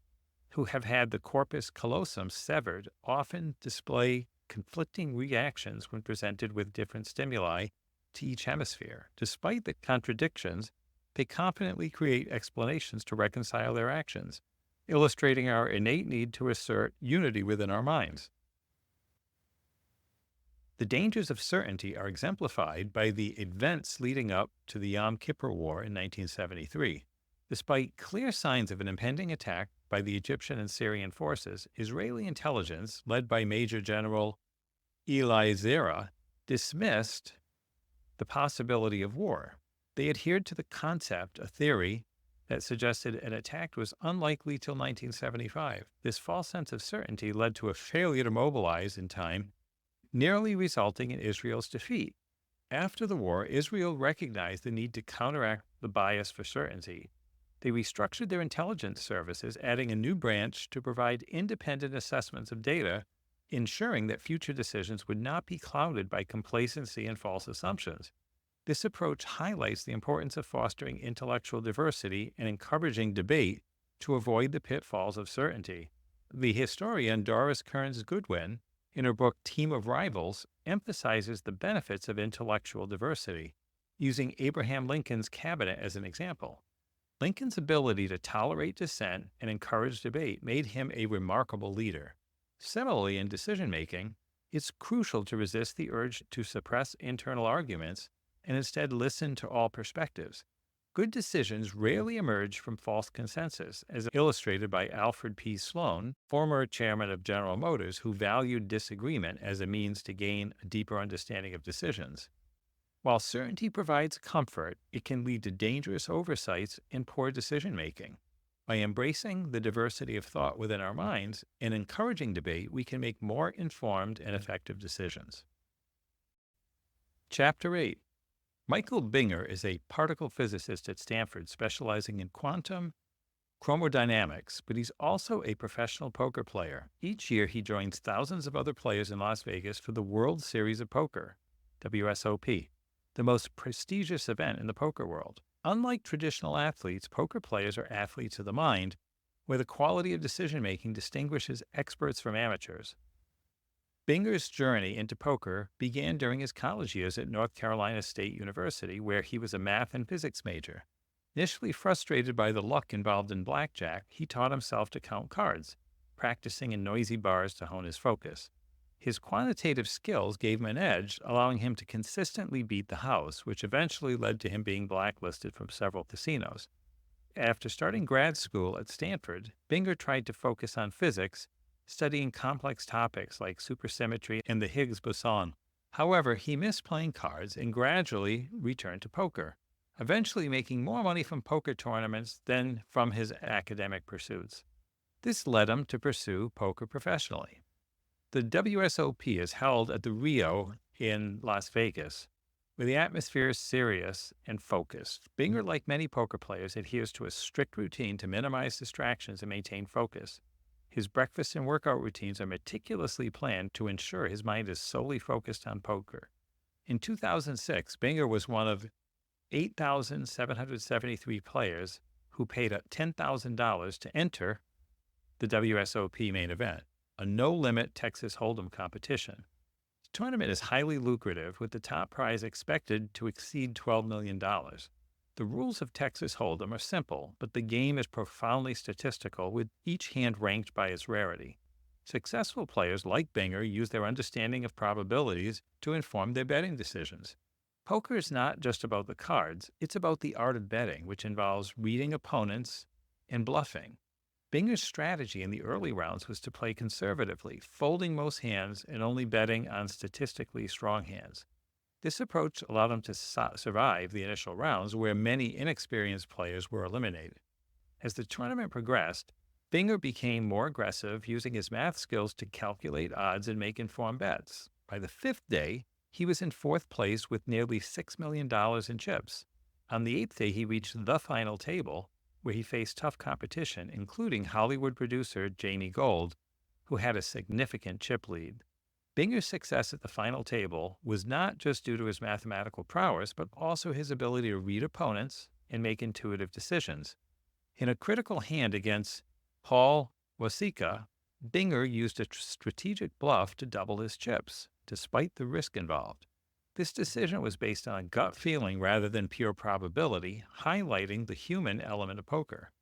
who have had the corpus callosum severed, often display conflicting reactions when presented with different stimuli to each hemisphere. Despite the contradictions, they confidently create explanations to reconcile their actions, illustrating our innate need to assert unity within our minds. The dangers of certainty are exemplified by the events leading up to the Yom Kippur War in 1973. Despite clear signs of an impending attack by the Egyptian and Syrian forces, Israeli intelligence, led by Major General Eli Zera, dismissed the possibility of war. They adhered to the concept, a theory, that suggested an attack was unlikely till 1975. This false sense of certainty led to a failure to mobilize in time, nearly resulting in Israel's defeat. After the war, Israel recognized the need to counteract the bias for certainty. They restructured their intelligence services, adding a new branch to provide independent assessments of data, ensuring that future decisions would not be clouded by complacency and false assumptions. This approach highlights the importance of fostering intellectual diversity and encouraging debate to avoid the pitfalls of certainty. The historian Doris Kearns Goodwin, in her book Team of Rivals, emphasizes the benefits of intellectual diversity, using Abraham Lincoln's cabinet as an example. Lincoln's ability to tolerate dissent and encourage debate made him a remarkable leader. Similarly, in decision-making, it's crucial to resist the urge to suppress internal arguments and instead listen to all perspectives. Good decisions rarely emerge from false consensus, as illustrated by Alfred P. Sloan, former chairman of General Motors, who valued disagreement as a means to gain a deeper understanding of decisions. While certainty provides comfort, it can lead to dangerous oversights and poor decision-making. By embracing the diversity of thought within our minds and encouraging debate, we can make more informed and effective decisions. Chapter 8. Michael Binger is a particle physicist at Stanford specializing in quantum chromodynamics, but he's also a professional poker player. Each year, he joins thousands of other players in Las Vegas for the World Series of Poker, WSOP, the most prestigious event in the poker world. Unlike traditional athletes, poker players are athletes of the mind, where the quality of decision-making distinguishes experts from amateurs. Binger's journey into poker began during his college years at North Carolina State University, where he was a math and physics major. Initially frustrated by the luck involved in blackjack, he taught himself to count cards, practicing in noisy bars to hone his focus. His quantitative skills gave him an edge, allowing him to consistently beat the house, which eventually led to him being blacklisted from several casinos. After starting grad school at Stanford, Binger tried to focus on physics, studying complex topics like supersymmetry and the Higgs boson. However, he missed playing cards and gradually returned to poker, eventually making more money from poker tournaments than from his academic pursuits. This led him to pursue poker professionally. The WSOP is held at the Rio in Las Vegas, where the atmosphere is serious and focused. Binger, like many poker players, adheres to a strict routine to minimize distractions and maintain focus. His breakfast and workout routines are meticulously planned to ensure his mind is solely focused on poker. In 2006, Binger was one of 8,773 players who paid $10,000 to enter the WSOP main event, a no-limit Texas Hold'em competition. The tournament is highly lucrative, with the top prize expected to exceed $12 million. The rules of Texas Hold'em are simple, but the game is profoundly statistical, with each hand ranked by its rarity. Successful players like Binger use their understanding of probabilities to inform their betting decisions. Poker is not just about the cards, it's about the art of betting, which involves reading opponents and bluffing. Binger's strategy in the early rounds was to play conservatively, folding most hands and only betting on statistically strong hands. This approach allowed him to survive the initial rounds, where many inexperienced players were eliminated. As the tournament progressed, Binger became more aggressive, using his math skills to calculate odds and make informed bets. By the fifth day, he was in fourth place with nearly $6 million in chips. On the eighth day, he reached the final table, where he faced tough competition, including Hollywood producer Jamie Gold, who had a significant chip lead. Binger's success at the final table was not just due to his mathematical prowess, but also his ability to read opponents and make intuitive decisions. In a critical hand against Paul Wasika, Binger used a strategic bluff to double his chips, despite the risk involved. This decision was based on a gut feeling rather than pure probability, highlighting the human element of poker.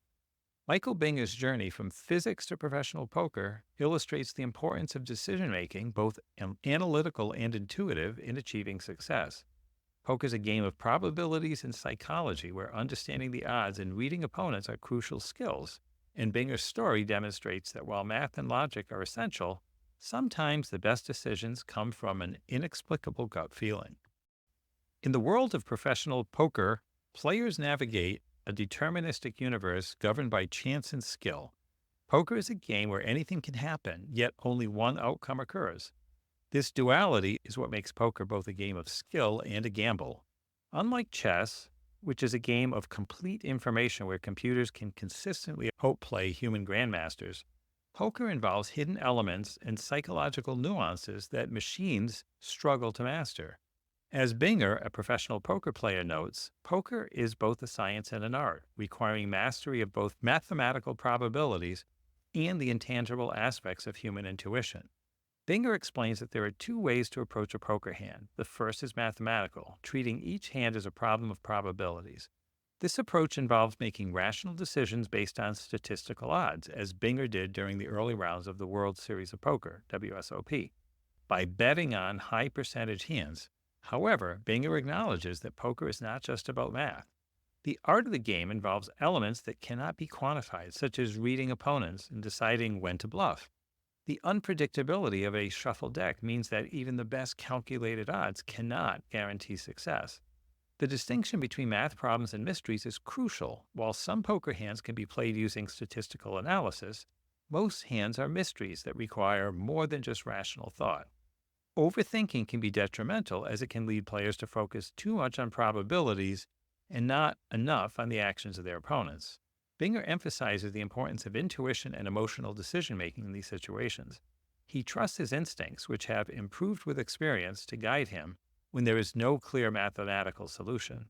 Michael Binger's journey from physics to professional poker illustrates the importance of decision-making, both analytical and intuitive, in achieving success. Poker is a game of probabilities and psychology, where understanding the odds and reading opponents are crucial skills. And Binger's story demonstrates that while math and logic are essential, sometimes the best decisions come from an inexplicable gut feeling. In the world of professional poker, players navigate a deterministic universe governed by chance and skill. Poker is a game where anything can happen, yet only one outcome occurs. This duality is what makes poker both a game of skill and a gamble. Unlike chess, which is a game of complete information where computers can consistently outplay human grandmasters, poker involves hidden elements and psychological nuances that machines struggle to master. As Binger, a professional poker player, notes, poker is both a science and an art, requiring mastery of both mathematical probabilities and the intangible aspects of human intuition. Binger explains that there are two ways to approach a poker hand. The first is mathematical, treating each hand as a problem of probabilities. This approach involves making rational decisions based on statistical odds, as Binger did during the early rounds of the World Series of Poker, WSOP, by betting on high percentage hands. However, Binger acknowledges that poker is not just about math. The art of the game involves elements that cannot be quantified, such as reading opponents and deciding when to bluff. The unpredictability of a shuffled deck means that even the best calculated odds cannot guarantee success. The distinction between math problems and mysteries is crucial. While some poker hands can be played using statistical analysis, most hands are mysteries that require more than just rational thought. Overthinking can be detrimental, as it can lead players to focus too much on probabilities and not enough on the actions of their opponents. Binger emphasizes the importance of intuition and emotional decision-making in these situations. He trusts his instincts, which have improved with experience, to guide him when there is no clear mathematical solution.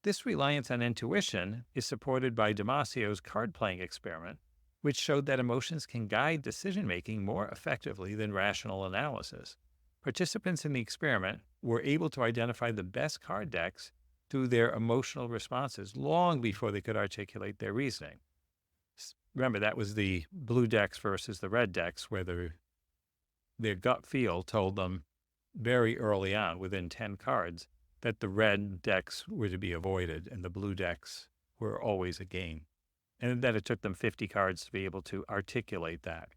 This reliance on intuition is supported by Damasio's card-playing experiment, which showed that emotions can guide decision-making more effectively than rational analysis. Participants in the experiment were able to identify the best card decks through their emotional responses long before they could articulate their reasoning. Remember, that was the blue decks versus the red decks, where their gut feel told them very early on, within 10 cards, that the red decks were to be avoided and the blue decks were always a game. And then it took them 50 cards to be able to articulate that.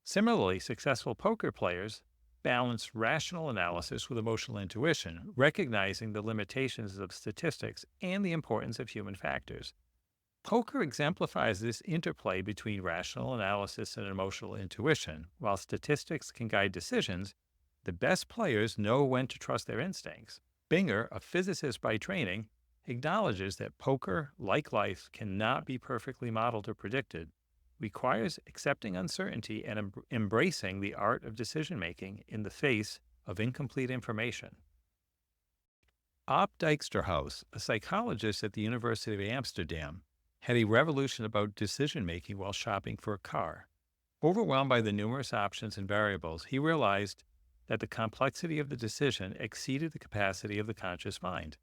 Similarly, successful poker players balance rational analysis with emotional intuition, recognizing the limitations of statistics and the importance of human factors. Poker exemplifies this interplay between rational analysis and emotional intuition. While statistics can guide decisions, the best players know when to trust their instincts. Binger, a physicist by training, acknowledges that poker, like life, cannot be perfectly modeled or predicted, requires accepting uncertainty and embracing the art of decision-making in the face of incomplete information. Op Dijksterhuis, a psychologist at the University of Amsterdam, had a revolution about decision-making while shopping for a car. Overwhelmed by the numerous options and variables, he realized that the complexity of the decision exceeded the capacity of the conscious mind.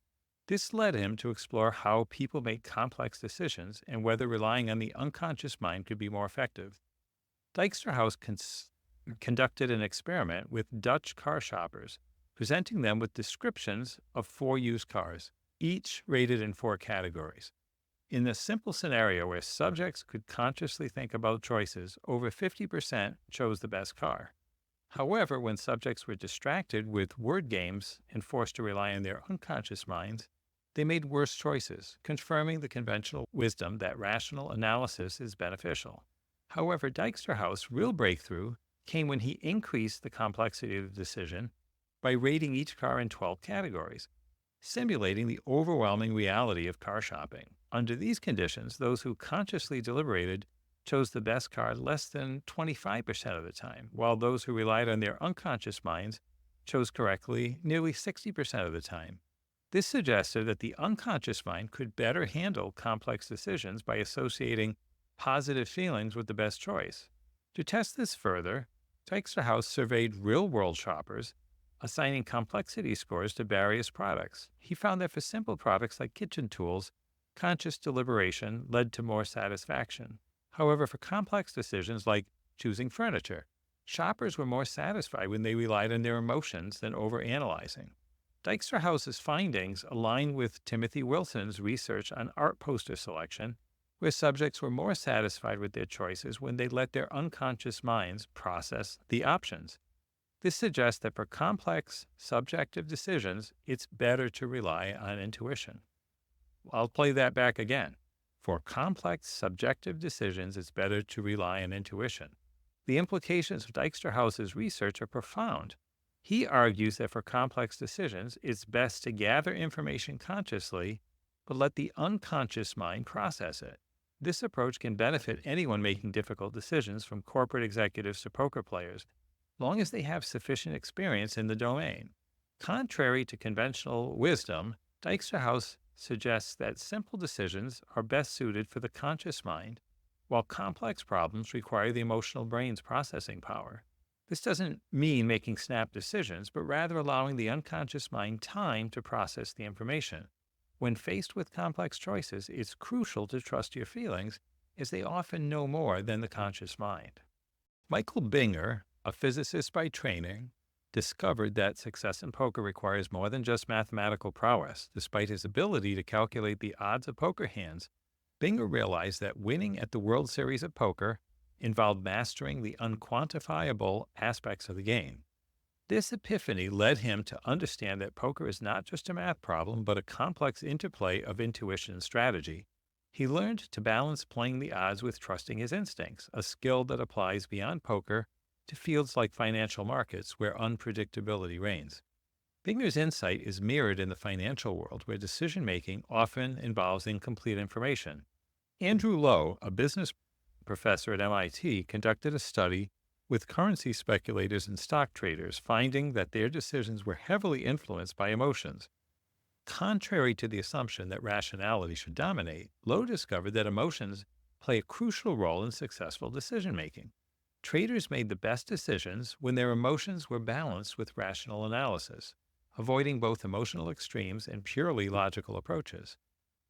This led him to explore how people make complex decisions and whether relying on the unconscious mind could be more effective. Dijksterhuis conducted an experiment with Dutch car shoppers, presenting them with descriptions of 4 used cars, each rated in 4 categories. In the simple scenario where subjects could consciously think about choices, over 50% chose the best car. However, when subjects were distracted with word games and forced to rely on their unconscious minds, they made worse choices, confirming the conventional wisdom that rational analysis is beneficial. However, Dijksterhuis' real breakthrough came when he increased the complexity of the decision by rating each car in 12 categories, simulating the overwhelming reality of car shopping. Under these conditions, those who consciously deliberated chose the best car less than 25% of the time, while those who relied on their unconscious minds chose correctly nearly 60% of the time. This suggested that the unconscious mind could better handle complex decisions by associating positive feelings with the best choice. To test this further, Dijksterhuis surveyed real-world shoppers, assigning complexity scores to various products. He found that for simple products like kitchen tools, conscious deliberation led to more satisfaction. However, for complex decisions like choosing furniture, shoppers were more satisfied when they relied on their emotions than overanalyzing. Dijksterhuis's findings align with Timothy Wilson's research on art poster selection, where subjects were more satisfied with their choices when they let their unconscious minds process the options. This suggests that for complex, subjective decisions, it's better to rely on intuition. I'll play that back again. For complex, subjective decisions, it's better to rely on intuition. The implications of Dijksterhuis's research are profound. He argues that for complex decisions, it's best to gather information consciously, but let the unconscious mind process it. This approach can benefit anyone making difficult decisions, from corporate executives to poker players, long as they have sufficient experience in the domain. Contrary to conventional wisdom, Dijksterhuis suggests that simple decisions are best suited for the conscious mind, while complex problems require the emotional brain's processing power. This doesn't mean making snap decisions, but rather allowing the unconscious mind time to process the information. When faced with complex choices, it's crucial to trust your feelings, as they often know more than the conscious mind. Michael Binger, a physicist by training, discovered that success in poker requires more than just mathematical prowess. Despite his ability to calculate the odds of poker hands, Binger realized that winning at the World Series of Poker involved mastering the unquantifiable aspects of the game. This epiphany led him to understand that poker is not just a math problem, but a complex interplay of intuition and strategy. He learned to balance playing the odds with trusting his instincts, a skill that applies beyond poker to fields like financial markets, where unpredictability reigns. Binger's insight is mirrored in the financial world, where decision-making often involves incomplete information. Andrew Lo, a business professor at MIT, conducted a study with currency speculators and stock traders, finding that their decisions were heavily influenced by emotions. Contrary to the assumption that rationality should dominate, Lo discovered that emotions play a crucial role in successful decision-making. Traders made the best decisions when their emotions were balanced with rational analysis, avoiding both emotional extremes and purely logical approaches.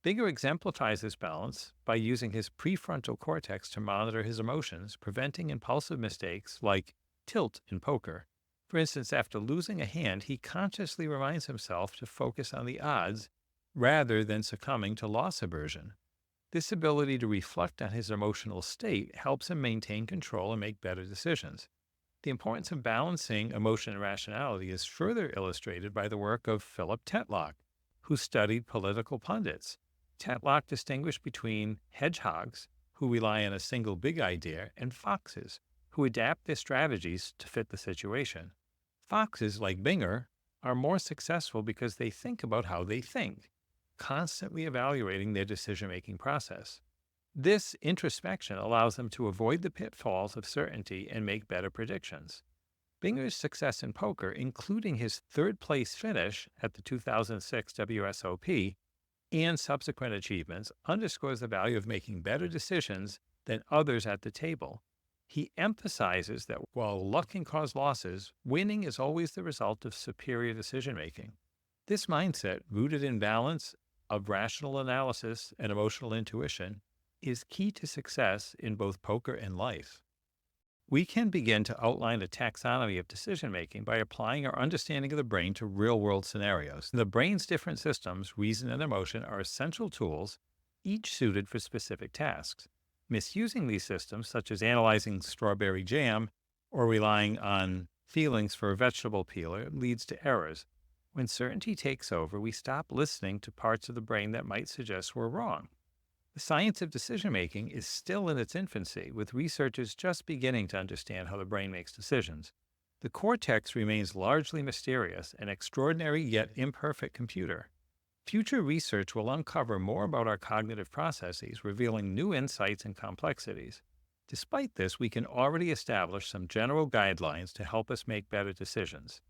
Binger exemplifies this balance by using his prefrontal cortex to monitor his emotions, preventing impulsive mistakes like tilt in poker. For instance, after losing a hand, he consciously reminds himself to focus on the odds rather than succumbing to loss aversion. This ability to reflect on his emotional state helps him maintain control and make better decisions. The importance of balancing emotion and rationality is further illustrated by the work of Philip Tetlock, who studied political pundits. Tetlock distinguished between hedgehogs, who rely on a single big idea, and foxes, who adapt their strategies to fit the situation. Foxes, like Binger, are more successful because they think about how they think, constantly evaluating their decision-making process. This introspection allows them to avoid the pitfalls of certainty and make better predictions. Binger's success in poker, including his third-place finish at the 2006 WSOP and subsequent achievements, underscores the value of making better decisions than others at the table. He emphasizes that while luck can cause losses, winning is always the result of superior decision-making. This mindset, rooted in balance of rational analysis and emotional intuition, is key to success in both poker and life. We can begin to outline a taxonomy of decision-making by applying our understanding of the brain to real-world scenarios. The brain's different systems, reason and emotion, are essential tools, each suited for specific tasks. Misusing these systems, such as analyzing strawberry jam or relying on feelings for a vegetable peeler, leads to errors. When certainty takes over, we stop listening to parts of the brain that might suggest we're wrong. The science of decision-making is still in its infancy, with researchers just beginning to understand how the brain makes decisions. The cortex remains largely mysterious, an extraordinary yet imperfect computer. Future research will uncover more about our cognitive processes, revealing new insights and complexities. Despite this, we can already establish some general guidelines to help us make better decisions.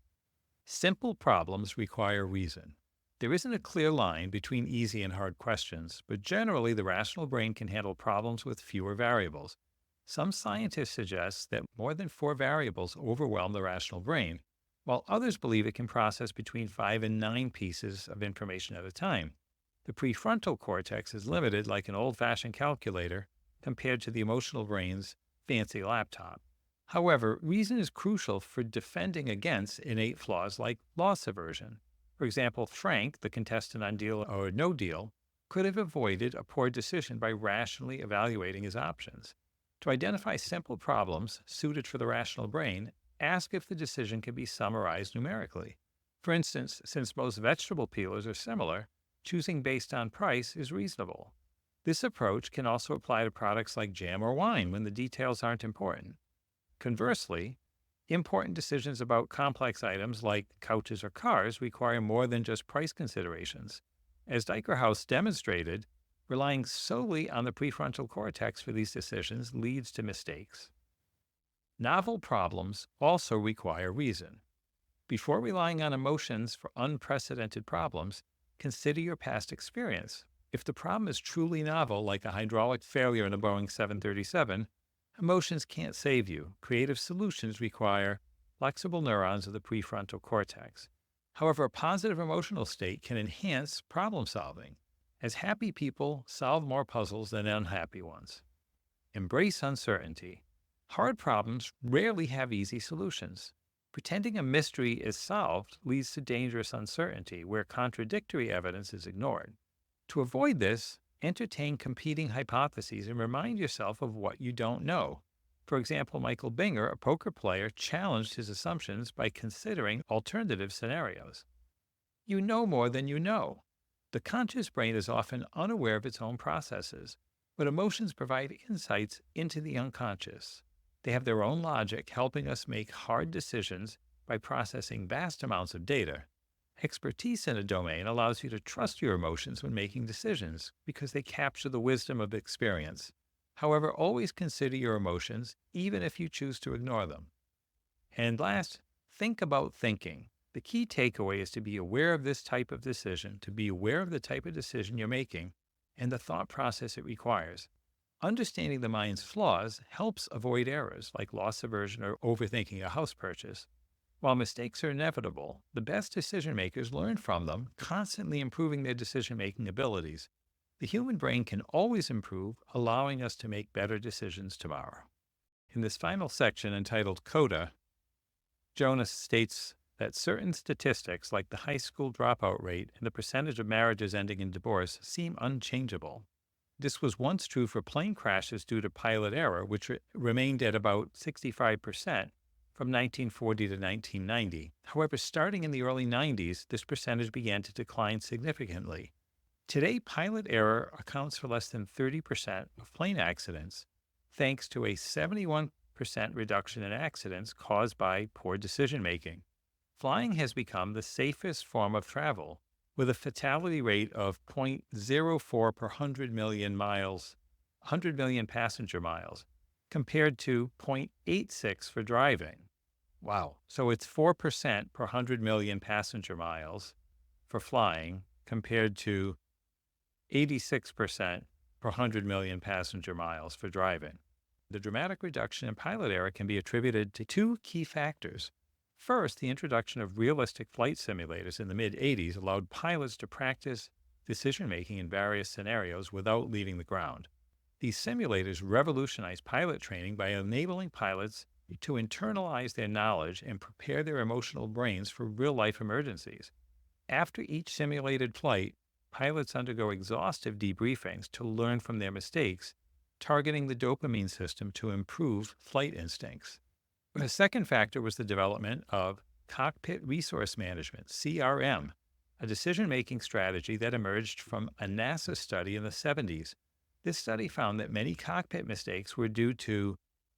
Simple problems require reason. There isn't a clear line between easy and hard questions, but generally the rational brain can handle problems with fewer variables. Some scientists suggest that more than 4 variables overwhelm the rational brain, while others believe it can process between 5 and 9 pieces of information at a time. The prefrontal cortex is limited, like an old-fashioned calculator, compared to the emotional brain's fancy laptop. However, reason is crucial for defending against innate flaws like loss aversion. For example, Frank, the contestant on Deal or No Deal, could have avoided a poor decision by rationally evaluating his options. To identify simple problems suited for the rational brain, ask if the decision can be summarized numerically. For instance, since most vegetable peelers are similar, choosing based on price is reasonable. This approach can also apply to products like jam or wine when the details aren't important. Conversely, important decisions about complex items like couches or cars require more than just price considerations. As Dijkhouse demonstrated, relying solely on the prefrontal cortex for these decisions leads to mistakes. Novel problems also require reason. Before relying on emotions for unprecedented problems, consider your past experience. If the problem is truly novel, like a hydraulic failure in a Boeing 737, emotions can't save you. Creative solutions require flexible neurons of the prefrontal cortex. However, a positive emotional state can enhance problem solving, as happy people solve more puzzles than unhappy ones. Embrace uncertainty. Hard problems rarely have easy solutions. Pretending a mystery is solved leads to dangerous uncertainty, where contradictory evidence is ignored. To avoid this, entertain competing hypotheses and remind yourself of what you don't know. For example, Michael Binger, a poker player, challenged his assumptions by considering alternative scenarios. You know more than you know. The conscious brain is often unaware of its own processes, but emotions provide insights into the unconscious. They have their own logic, helping us make hard decisions by processing vast amounts of data. Expertise in a domain allows you to trust your emotions when making decisions because they capture the wisdom of experience. However, always consider your emotions, even if you choose to ignore them. And last, think about thinking. The key takeaway is to be aware of this type of decision, to be aware of the type of decision you're making, and the thought process it requires. Understanding the mind's flaws helps avoid errors like loss aversion or overthinking a house purchase. While mistakes are inevitable, the best decision makers learn from them, constantly improving their decision-making abilities. The human brain can always improve, allowing us to make better decisions tomorrow. In this final section entitled Coda, Jonah states that certain statistics like the high school dropout rate and the percentage of marriages ending in divorce seem unchangeable. This was once true for plane crashes due to pilot error, which remained at about 65% from 1940 to 1990. However, starting in the early 90s, this percentage began to decline significantly. Today, pilot error accounts for less than 30% of plane accidents, thanks to a 71% reduction in accidents caused by poor decision-making. Flying has become the safest form of travel, with a fatality rate of 0.04 per 100 million passenger miles, compared to 0.86 for driving. Wow. So it's 4% per 100 million passenger miles for flying, compared to 86% per 100 million passenger miles for driving. The dramatic reduction in pilot error can be attributed to two key factors. First, the introduction of realistic flight simulators in the mid-'80s allowed pilots to practice decision-making in various scenarios without leaving the ground. These simulators revolutionized pilot training by enabling pilots to internalize their knowledge and prepare their emotional brains for real-life emergencies. After each simulated flight, pilots undergo exhaustive debriefings to learn from their mistakes, targeting the dopamine system to improve flight instincts. The second factor was the development of cockpit resource management, CRM, a decision-making strategy that emerged from a NASA study in the 70s. This study found that many cockpit mistakes were due to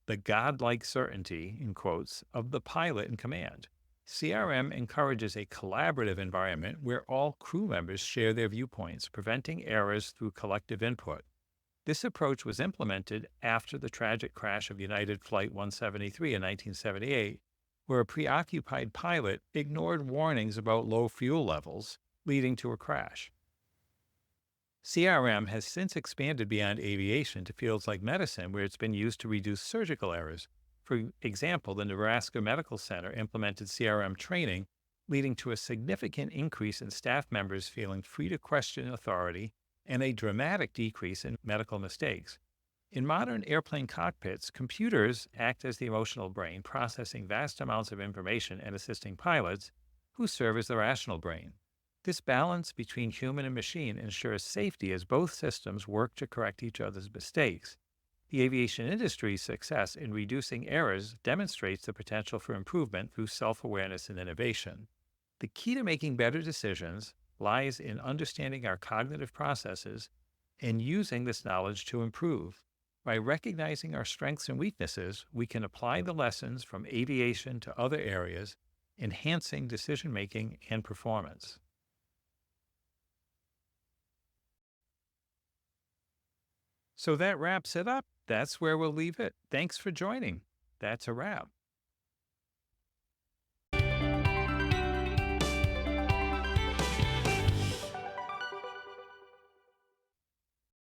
the godlike certainty, in quotes, of the pilot in command. CRM encourages a collaborative environment where all crew members share their viewpoints, preventing errors through collective input. This approach was implemented after the tragic crash of United Flight 173 in 1978, where a preoccupied pilot ignored warnings about low fuel levels, leading to a crash. CRM has since expanded beyond aviation to fields like medicine, where it's been used to reduce surgical errors. For example, the Nebraska Medical Center implemented CRM training, leading to a significant increase in staff members feeling free to question authority and a dramatic decrease in medical mistakes. In modern airplane cockpits, computers act as the emotional brain, processing vast amounts of information and assisting pilots, who serve as the rational brain. This balance between human and machine ensures safety as both systems work to correct each other's mistakes. The aviation industry's success in reducing errors demonstrates the potential for improvement through self-awareness and innovation. The key to making better decisions lies in understanding our cognitive processes, and using this knowledge to improve. By recognizing our strengths and weaknesses, we can apply the lessons from aviation to other areas, enhancing decision making and performance. So that wraps it up. That's where we'll leave it. Thanks for joining. That's a wrap.